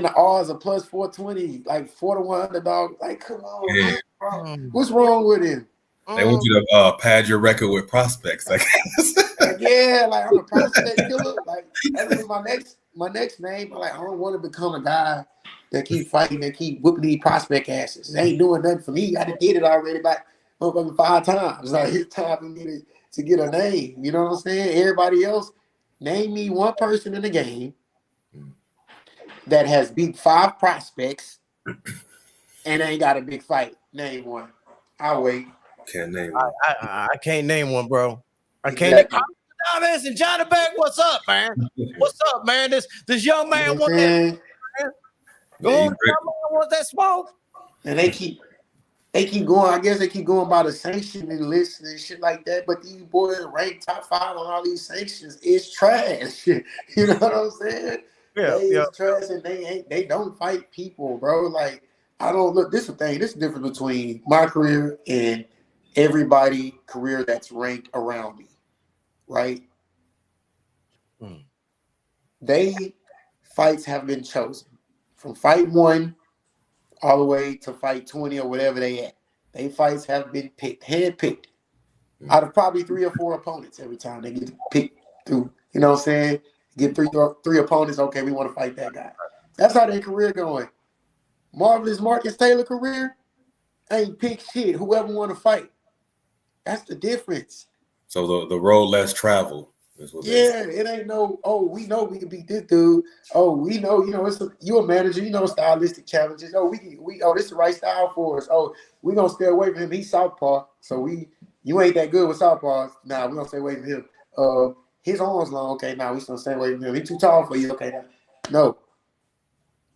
the odds are plus 420, like 4-1 underdog. Like, come on, Yeah. man, bro. What's wrong with him? They want you to pad your record with prospects, I guess. Like, yeah, like I'm a prospect killer. Like that was my next name. But like I don't want to become a guy that keep fighting, that keep whooping these prospect asses. It ain't doing nothing for me. I done did it already like motherfucking 5 times. Like it's time for me to get a name. You know what I'm saying? Everybody else, name me one person in the game that has beat 5 prospects and ain't got a big fight. Name one. I'll wait. Can't name one. I can't name one, bro. I can't. Exactly. Thomas and Johnny Bag, what's up, man? What's up, man? This young man You know what wants I'm that. saying? Go on, young man wants that smoke. And they keep going. I guess they keep going by the sanctioning list and shit like that. But these boys ranked top 5 on all these sanctions is trash. You know what I'm saying? Yeah, They is trash and they don't fight people, bro. Like I don't look. This is the thing. This is the difference between my career and everybody career that's ranked around me, right? They fights have been chosen from fight 1 all the way to fight 20 or whatever they at. They fights have been picked, handpicked out of probably 3 or 4 opponents every time they get picked through. You know what I'm saying? Get three opponents. Okay, we want to fight that guy. That's how their career going. Marvelous Marcus Taylor career ain't pick shit. Whoever want to fight. That's the difference. So the road less traveled is what they say. It ain't no, oh, we know we can beat this dude. Oh, we know, you a manager, stylistic challenges. Oh, this is the right style for us. Oh, we gonna stay away from him. He's southpaw, so you ain't that good with southpaws. Nah, we gonna stay away from him. His arms long, okay, now we gonna stay away from him. He too tall for you, okay. Now. No.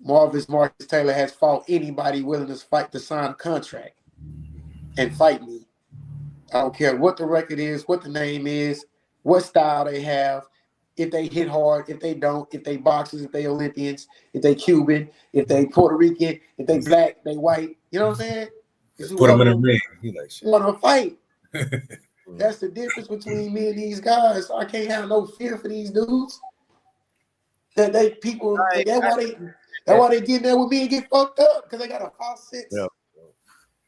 Marvelous Marcus Taylor has fought anybody willing to fight to sign a contract and fight me. I don't care what the record is, what the name is, what style they have, if they hit hard, if they don't, if they boxers, if they Olympians, if they Cuban, if they Puerto Rican, if they black, they white. You know what I'm saying? It's Put them in a ring. He like shit. Want to fight. That's the difference between me and these guys. So I can't have no fear for these dudes. That they people, that's why they get in there with me and get fucked up because they got a false sense. Yeah.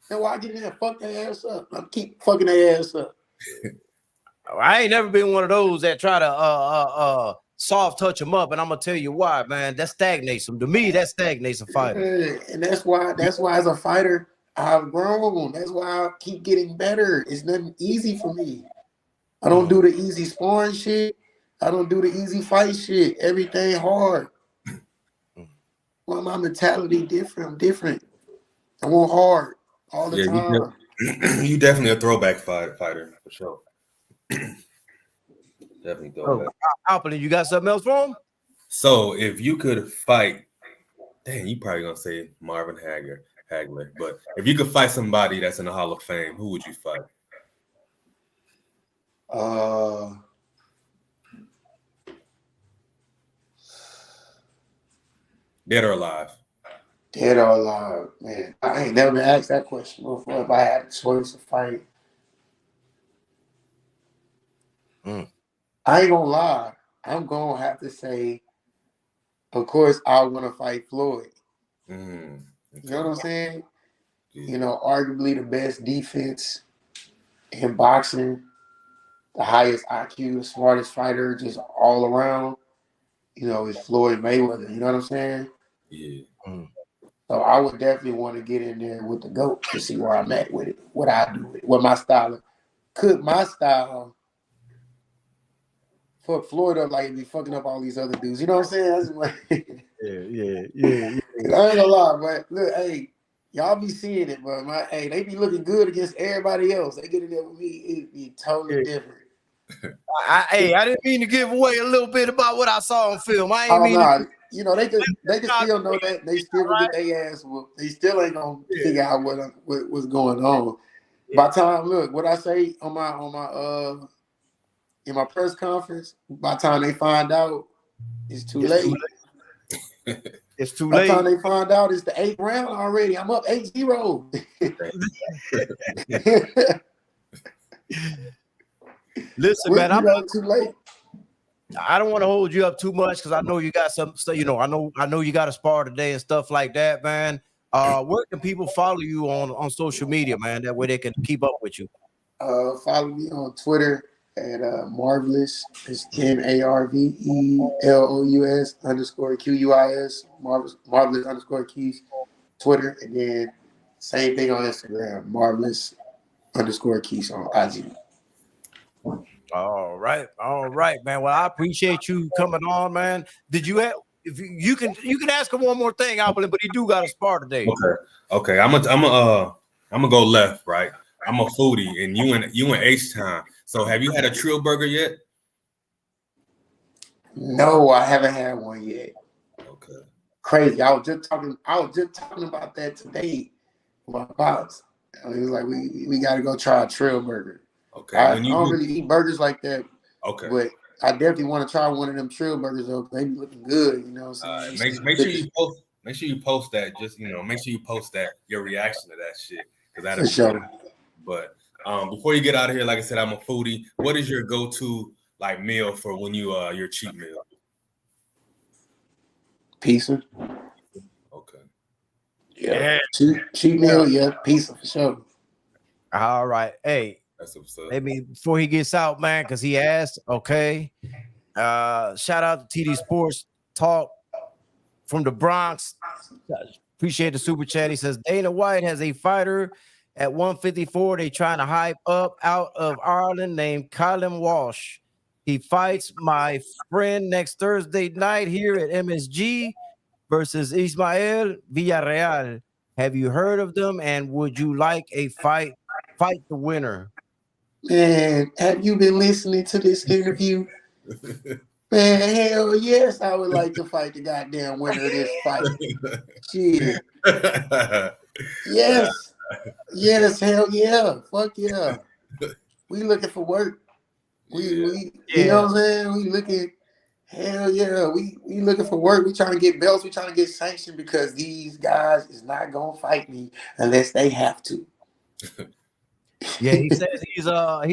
That's why I get in there and fuck their ass up. I keep fucking their ass up. I ain't never been one of those that try to soft touch them up, and I'm gonna tell you why, man. That stagnates them. To me, that stagnates a fighter. And that's why as a fighter, I've grown. That's why I keep getting better. It's nothing easy for me. I don't do the easy sparring shit. I don't do the easy fight shit. Everything hard. Well, my mentality different. I'm different. I want hard all the time. You definitely a throwback fighter for sure. Definitely throwback. Alpine, you got something else for him? So if you could fight, dang, you probably gonna say Marvin Hagler, but if you could fight somebody that's in the Hall of Fame, who would you fight? Dead or alive? Dead or alive, man. I ain't never been asked that question before. If I had a choice to fight, I ain't gonna lie. I'm gonna have to say, of course, I want to fight Floyd. Okay. You know what I'm saying? Yeah. You know, arguably the best defense in boxing, the highest IQ, the smartest fighter, just all around. You know, is Floyd Mayweather. You know what I'm saying? Yeah. So I would definitely want to get in there with the GOAT to see where I'm at with it, what I do with it, what my style is. Could my style fuck Floyd up like it be fucking up all these other dudes? You know what I'm saying? That's what Yeah. I ain't gonna lie, but look, hey, Y'all be seeing it, bro. Hey, they be looking good against everybody else. They get in there with me, it be totally different. I didn't mean to give away a little bit about what I saw on film. I ain't Oh mean no, you know they can not still know that they still gonna get their ass whooped. They still ain't gonna figure out what's going on. By the time, look, what I say on my in my press conference, by the time they find out, it's too late. It's too By the time late. they find out, it's the 8th round already. I'm up 8-0. Listen, man, too late. I don't want to hold you up too much because I know you got some stuff. You know, I know you got a spar today and stuff like that, man. Where can people follow you on social media, man? That way they can keep up with you. Follow me on Twitter at Marvelous. It's MARVELOUS _QUIS. Marvelous _Keys. Twitter, and then same thing on Instagram. Marvelous _Keys on IG. All right, man. Well, I appreciate you coming on, man. Did you have? If you can ask him one more thing, Alvin, but he do got a spar today. Okay. I'm gonna go left, right? I'm a foodie, and you in H-Town. So have you had a Trill Burger yet? No, I haven't had one yet. Okay. Crazy. I was just talking about that today with my pops. He was like, we got to go try a Trill Burger. Okay. I don't really eat burgers like that. Okay. But I definitely want to try one of them Trill Burgers though. They be looking good, you know. Make sure you post. Make sure you post that. Just make sure you post that your reaction to that shit, because that'll be sure. But before you get out of here, like I said, I'm a foodie. What is your go-to meal for when your cheat meal? Pizza. Okay. Yeah. Cheat meal. Yeah. Pizza for sure. All right. Hey. That's what's up. Maybe before he gets out, man, because he asked. Okay. Shout out to TD Sports Talk from the Bronx. Appreciate the super chat. He says Dana White has a fighter at 154. They trying to hype up out of Ireland named Colin Walsh. He fights my friend next Thursday night here at MSG versus Ismael Villarreal. Have you heard of them? And would you like a fight? Fight the winner. Man, have you been listening to this interview? Man, hell yes, I would like to fight the goddamn winner of this fight. Shit. Yes. Yes, hell yeah. Fuck yeah. We looking for work. We you know what I'm saying? We looking, hell yeah. We looking for work. We trying to get belts. We trying to get sanctioned because these guys is not gonna fight me unless they have to. Yeah, he says he's a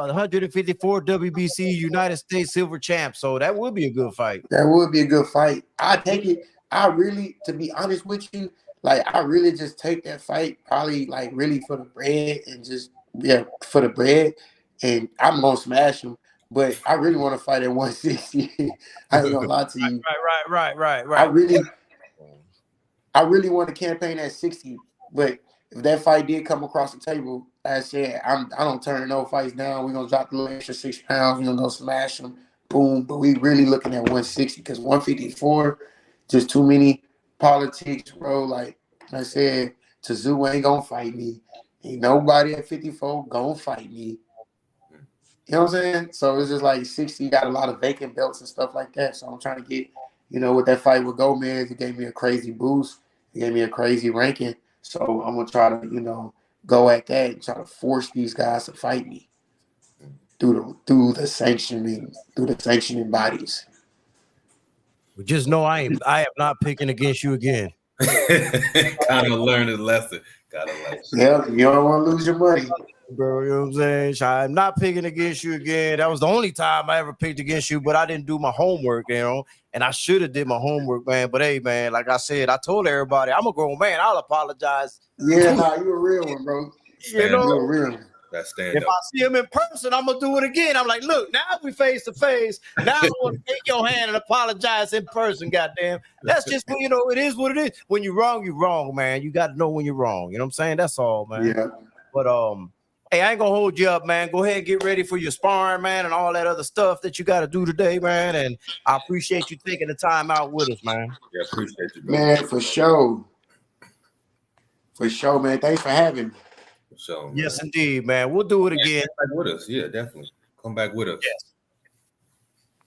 154 WBC United States silver champ, so that would be a good fight. That would be a good fight. I take it. I really, to be honest with you, I really just take that fight probably really for the bread and just for the bread, and I'm gonna smash him. But I really want to fight at 160. I ain't gonna lie to you. Right. I really want to campaign at 60, but if that fight did come across the table, like I said, I don't turn no fights down. We're going to drop the little extra 6 pounds. We're going to go smash them. Boom. But we really looking at 160 because 154, just too many politics, bro. Like I said, Tazoo ain't going to fight me. Ain't nobody at 54 going to fight me. You know what I'm saying? So it's just 60 got a lot of vacant belts and stuff like that. So I'm trying to get, with that fight with Gomez, it gave me a crazy boost. It gave me a crazy ranking. So I'm gonna try to, go at that and try to force these guys to fight me through the sanctioning bodies. But just know I am not picking against you again. Gotta learn his lesson. Yeah, you don't want to lose your money. Bro, you know what I'm saying? I'm not picking against you again. That was the only time I ever picked against you, but I didn't do my homework, and I should have did my homework, man. But hey, man, like I said, I told everybody I'm a grown man. I'll apologize. Yeah, nah, you a real one, bro. You're a real one. That stand if up. I see him in person, I'm gonna do it again. I'm like, look, now we face to face. Now I want to take your hand and apologize in person. Goddamn, that's just it is what it is. When you're wrong, man. You got to know when you're wrong. You know what I'm saying? That's all, man. Yeah. But hey, I ain't gonna hold you up, man. Go ahead and get ready for your sparring, man, and all that other stuff that you got to do today, man. And I appreciate you taking the time out with us, man. Yeah, appreciate you, bro. Man, for sure. For sure, man. Thanks for having me. So, Yes, indeed, man. We'll do it again. Come back with us. Yeah, definitely. Come back with us. Yes.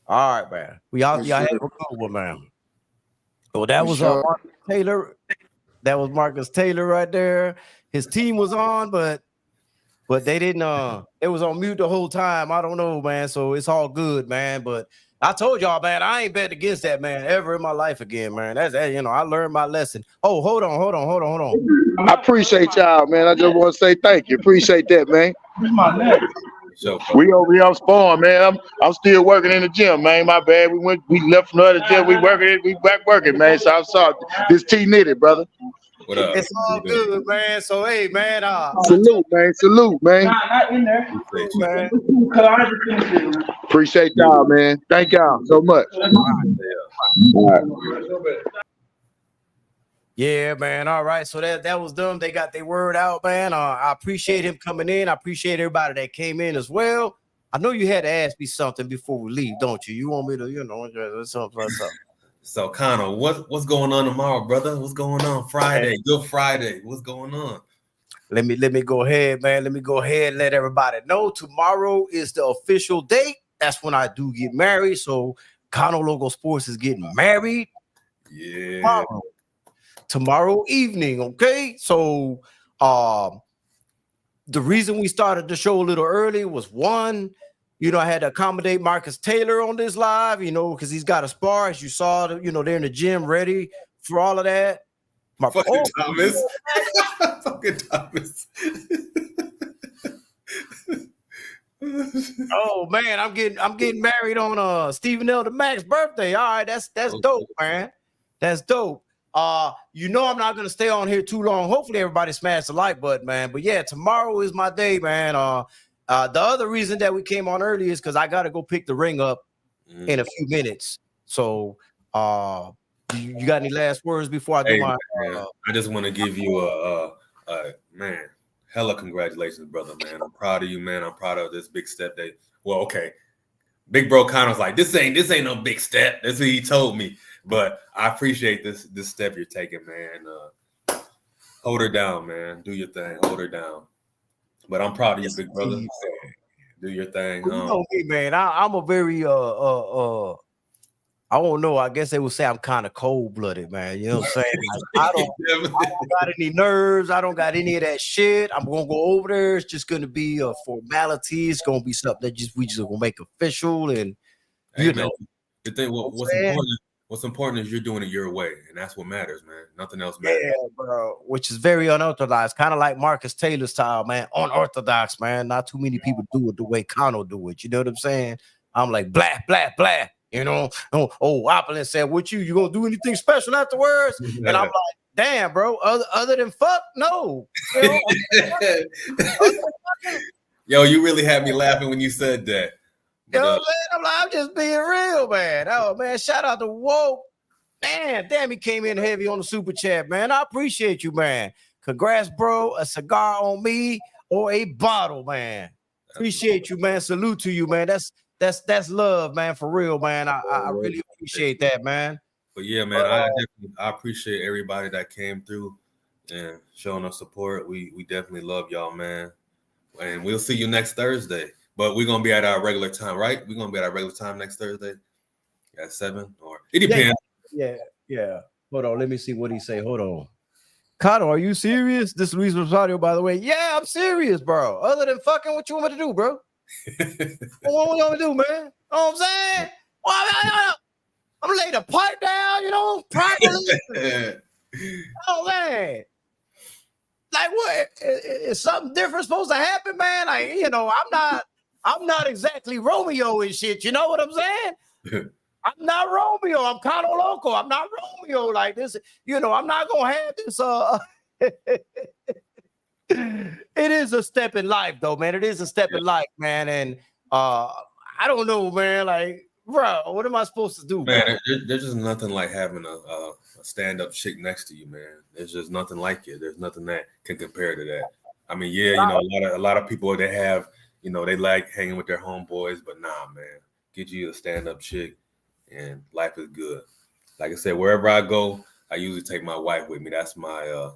All right, man. Y'all For have sure. a good one, man. Well, that For was sure. Marcus Taylor. That was Marcus Taylor right there. His team was on, but they didn't. It was on mute the whole time. I don't know, man. So it's all good, man. But I told y'all, man, I ain't bet against that man ever in my life again, man. That's that. I learned my lesson. Oh, hold on. I appreciate y'all, man. I just want to say thank you. Appreciate that, man. So, We over here on Spawn, man. I'm still working in the gym, man. My bad. We left from the other gym. We back working, man. So I'm sorry. This T knitted, brother. what up? It's all good, man. So hey, man. Salute, man. Salute, man. Not in there. Appreciate you. Man. Cut all everything. Appreciate y'all, man. Thank y'all so much. All right. Yeah, man. All right. So that was them. They got their word out, man. I appreciate him coming in. I appreciate everybody that came in as well. I know you had to ask me something before we leave, don't you? You want me to, something. So, Connor, what's going on tomorrow, brother? What's going on Friday? Good Friday. What's going on? Let me go ahead, man. Let me go ahead and let everybody know. Tomorrow is the official date. That's when I do get married. So, Connor Logo Sports is getting married. Yeah. Tomorrow evening, okay? So the reason we started the show a little early was one, I had to accommodate Marcus Taylor on this live, because he's got a spar, as you saw, they're in the gym ready for all of that. Fucking Thomas. Fucking Thomas. Oh man, I'm getting married on Stephen L. the Mac's birthday. All right, that's dope, man. That's dope. I'm not gonna stay on here too long. Hopefully everybody smashed the like button, man. But yeah, tomorrow is my day, man. The other reason that we came on early is because I gotta go pick the ring up in a few minutes. So you got any last words before I do my I just want to give you a man, hella congratulations, brother, man. I'm proud of you, man. I'm proud of this big step that okay. Big bro Connor's like, this ain't no big step. That's what he told me. But I appreciate this step you're taking, man. Hold her down, man. Do your thing. Hold her down. But I'm proud of you, big brother. Do your thing. You know me, man. I'm a very I don't know. I guess they would say I'm kind of cold-blooded, man. You know what I'm saying? I don't got any nerves. I don't got any of that shit. I'm gonna go over there. It's just gonna be a formality. It's gonna be something that we just gonna make official. And the thing, what's important is you're doing it your way, and that's what matters, man. Nothing else matters. Yeah, bro. Which is very unorthodox, kind of like Marcus Taylor's style, man. Unorthodox, man. Not too many people do it the way Connor do it. You know what I'm saying? I'm like blah blah blah. Opulent said, "What you gonna do anything special afterwards?" And I'm like, "Damn, bro. Other than fuck, no." Yo, you really had me laughing when you said that. You know what I'm saying? I'm just being real, man. Oh man, shout out to Whoa. Damn, he came in heavy on the super chat, man. I appreciate you, man. Congrats, bro. A cigar on me or a bottle, man. Appreciate you, man. Salute to you, man. That's love, man, for real, man. I really appreciate that, man. But yeah, man, I appreciate everybody that came through and showing us support. We definitely love y'all, man. And we'll see you next Thursday. But we're gonna be at our regular time, right? We're gonna be at our regular time next Thursday at 7, or it depends. Yeah. Hold on, let me see what he say. Hold on. Cotto, are you serious? This is Luis Rosario, by the way. Yeah, I'm serious, bro. Other than fucking, what you want me to do, bro? What you want me to do, man? You know what I'm saying? Well, I'm gonna lay the pipe down, properly. Oh man. Like what? Is something different supposed to happen, man? Like, I'm not exactly Romeo and shit. You know what I'm saying? I'm not Romeo. I'm kind of local. I'm not Romeo like this. I'm not gonna have this. It is a step in life, though, man. It is a step in life, man. And I don't know, man. Like, bro, what am I supposed to do, man? There's just nothing like having a stand-up chick next to you, man. There's just nothing like it. There's nothing that can compare to that. I mean, yeah, a lot of people they have, they like hanging with their homeboys, but nah, man. Get you a stand-up chick, and life is good. Like I said, wherever I go, I usually take my wife with me. That's my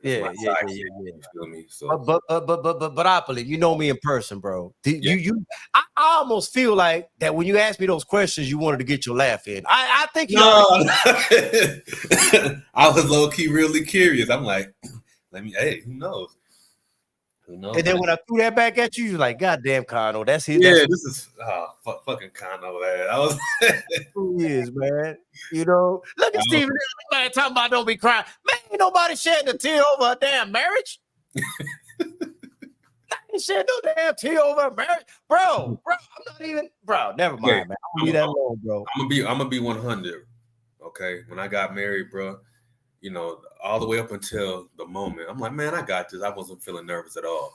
That's my yeah. You feel me? So But Opoli, you know me in person, bro. I almost feel like that when you asked me those questions, you wanted to get your laugh in. I think you already. I was low key really curious. I'm like, hey, who knows? Who knows? And then when I threw that back at you, you're like, God damn, Kano, that's his. Yeah, that's this is fucking Kano, man. I was who he is, man. You know, look at Steven. Everybody talking about don't be crying. Man, ain't nobody shedding a tear over a damn marriage. Ain't shed no damn tear over a marriage. Bro, I'm not even, never mind, man. I'm gonna leave that alone, bro. I'm gonna be 100. Okay. When I got married, bro, you know, all the way up until the moment, I'm like, man, I got this. I wasn't feeling nervous at all.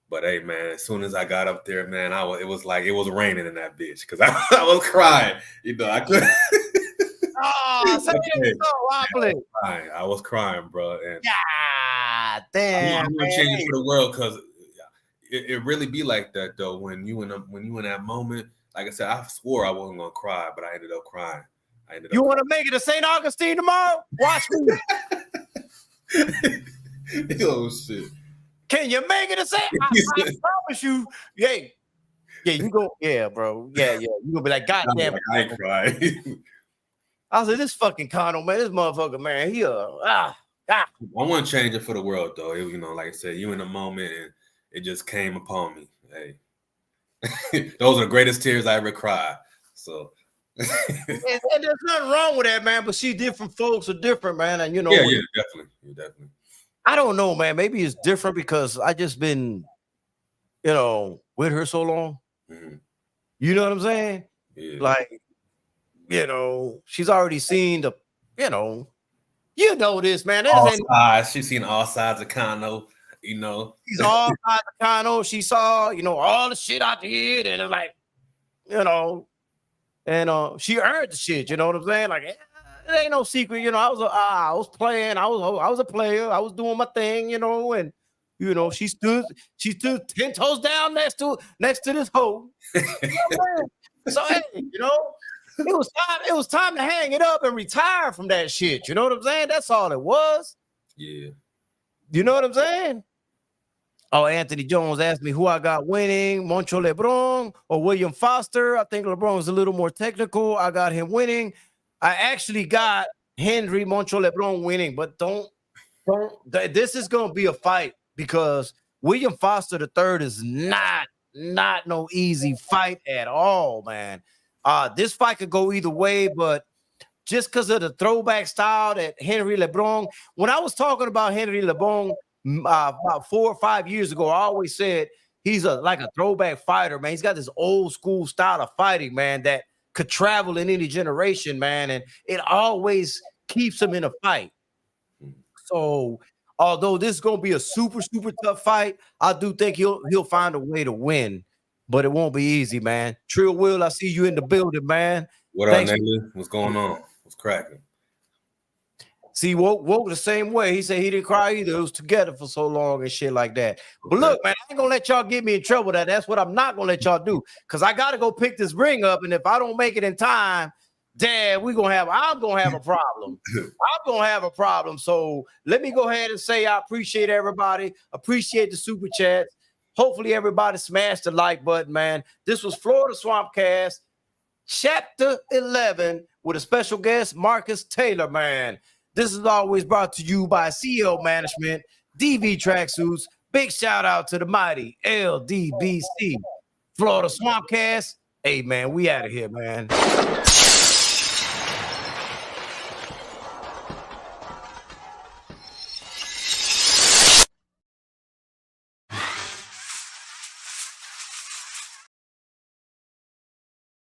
But hey, man, as soon as I got up there, man, it was like it was raining in that bitch because I was crying. You know, I couldn't. I was crying, bro. And God damn, I'm gonna change it for the world because it really be like that though. When you in that moment, like I said, I swore I wasn't gonna cry, but I ended up crying. You want to make it to St. Augustine tomorrow? Watch me. Oh shit. Can you make it to St. I promise you. Yeah, you go. Yeah, bro. Yeah. You gonna be like, God damn it. I ain't crying. I was like, this fucking Kano, man. This motherfucker, man. I want to change it for the world, though. You know, like I said, you in the moment, and it just came upon me. Hey, those are the greatest tears I ever cried. So, and there's nothing wrong with that, man. But see, different folks are different, man. And you know, yeah, definitely. I don't know, man. Maybe it's different because I just been, you know, with her so long. Mm-hmm. You know what I'm saying? Yeah. Like, you know, she's already seen the, you know this, man. All sides. She's seen all sides of Kano. You know, she's all sides of Kano. She saw, you know, all the shit I did, and it's like, you know, and she earned the shit. You know what I'm saying? Like, it ain't no secret. You know, I was playing. I was a player. I was doing my thing. You know, and you know, she stood 10 toes down next to this hoe. You know, so hey, you know. It was time to hang it up and retire from that shit. You know what I'm saying? That's all it was. Yeah. You know what I'm saying? Oh, Anthony Jones asked me who I got winning, Moncho LeBron or William Foster. I think LeBron's a little more technical. I got him winning. I actually got Henry Moncho LeBron winning, but don't. This is going to be a fight because William Foster III is not no easy fight at all, man. This fight could go either way, but just because of the throwback style that Henry LeBron, when I was talking about Henry LeBron about 4 or 5 years ago, I always said he's like a throwback fighter, man. He's got this old school style of fighting, man, that could travel in any generation, man, and it always keeps him in a fight. So, although this is going to be a super, super tough fight, I do think he'll find a way to win. But it won't be easy, man. Trill Will, I see you in the building, man. What up, nigga? What's going on? What's cracking? See, woke the same way. He said he didn't cry either. It was together for so long and shit like that. But look, man, I ain't gonna let y'all get me in trouble. That's what I'm not gonna let y'all do. Because I gotta go pick this ring up. And if I don't make it in time, Dad, I'm gonna have a problem. I'm gonna have a problem. So let me go ahead and say I appreciate everybody. Appreciate the super chats. Hopefully everybody smashed the like button, man. This was Flawda Swamp Cast, Chapter 11, with a special guest, Marcus Taylor, man. This is always brought to you by CL Management, DV Tracksuits. Big shout out to the mighty LDBC. Flawda Swamp Cast. Hey, man, we out of here, man.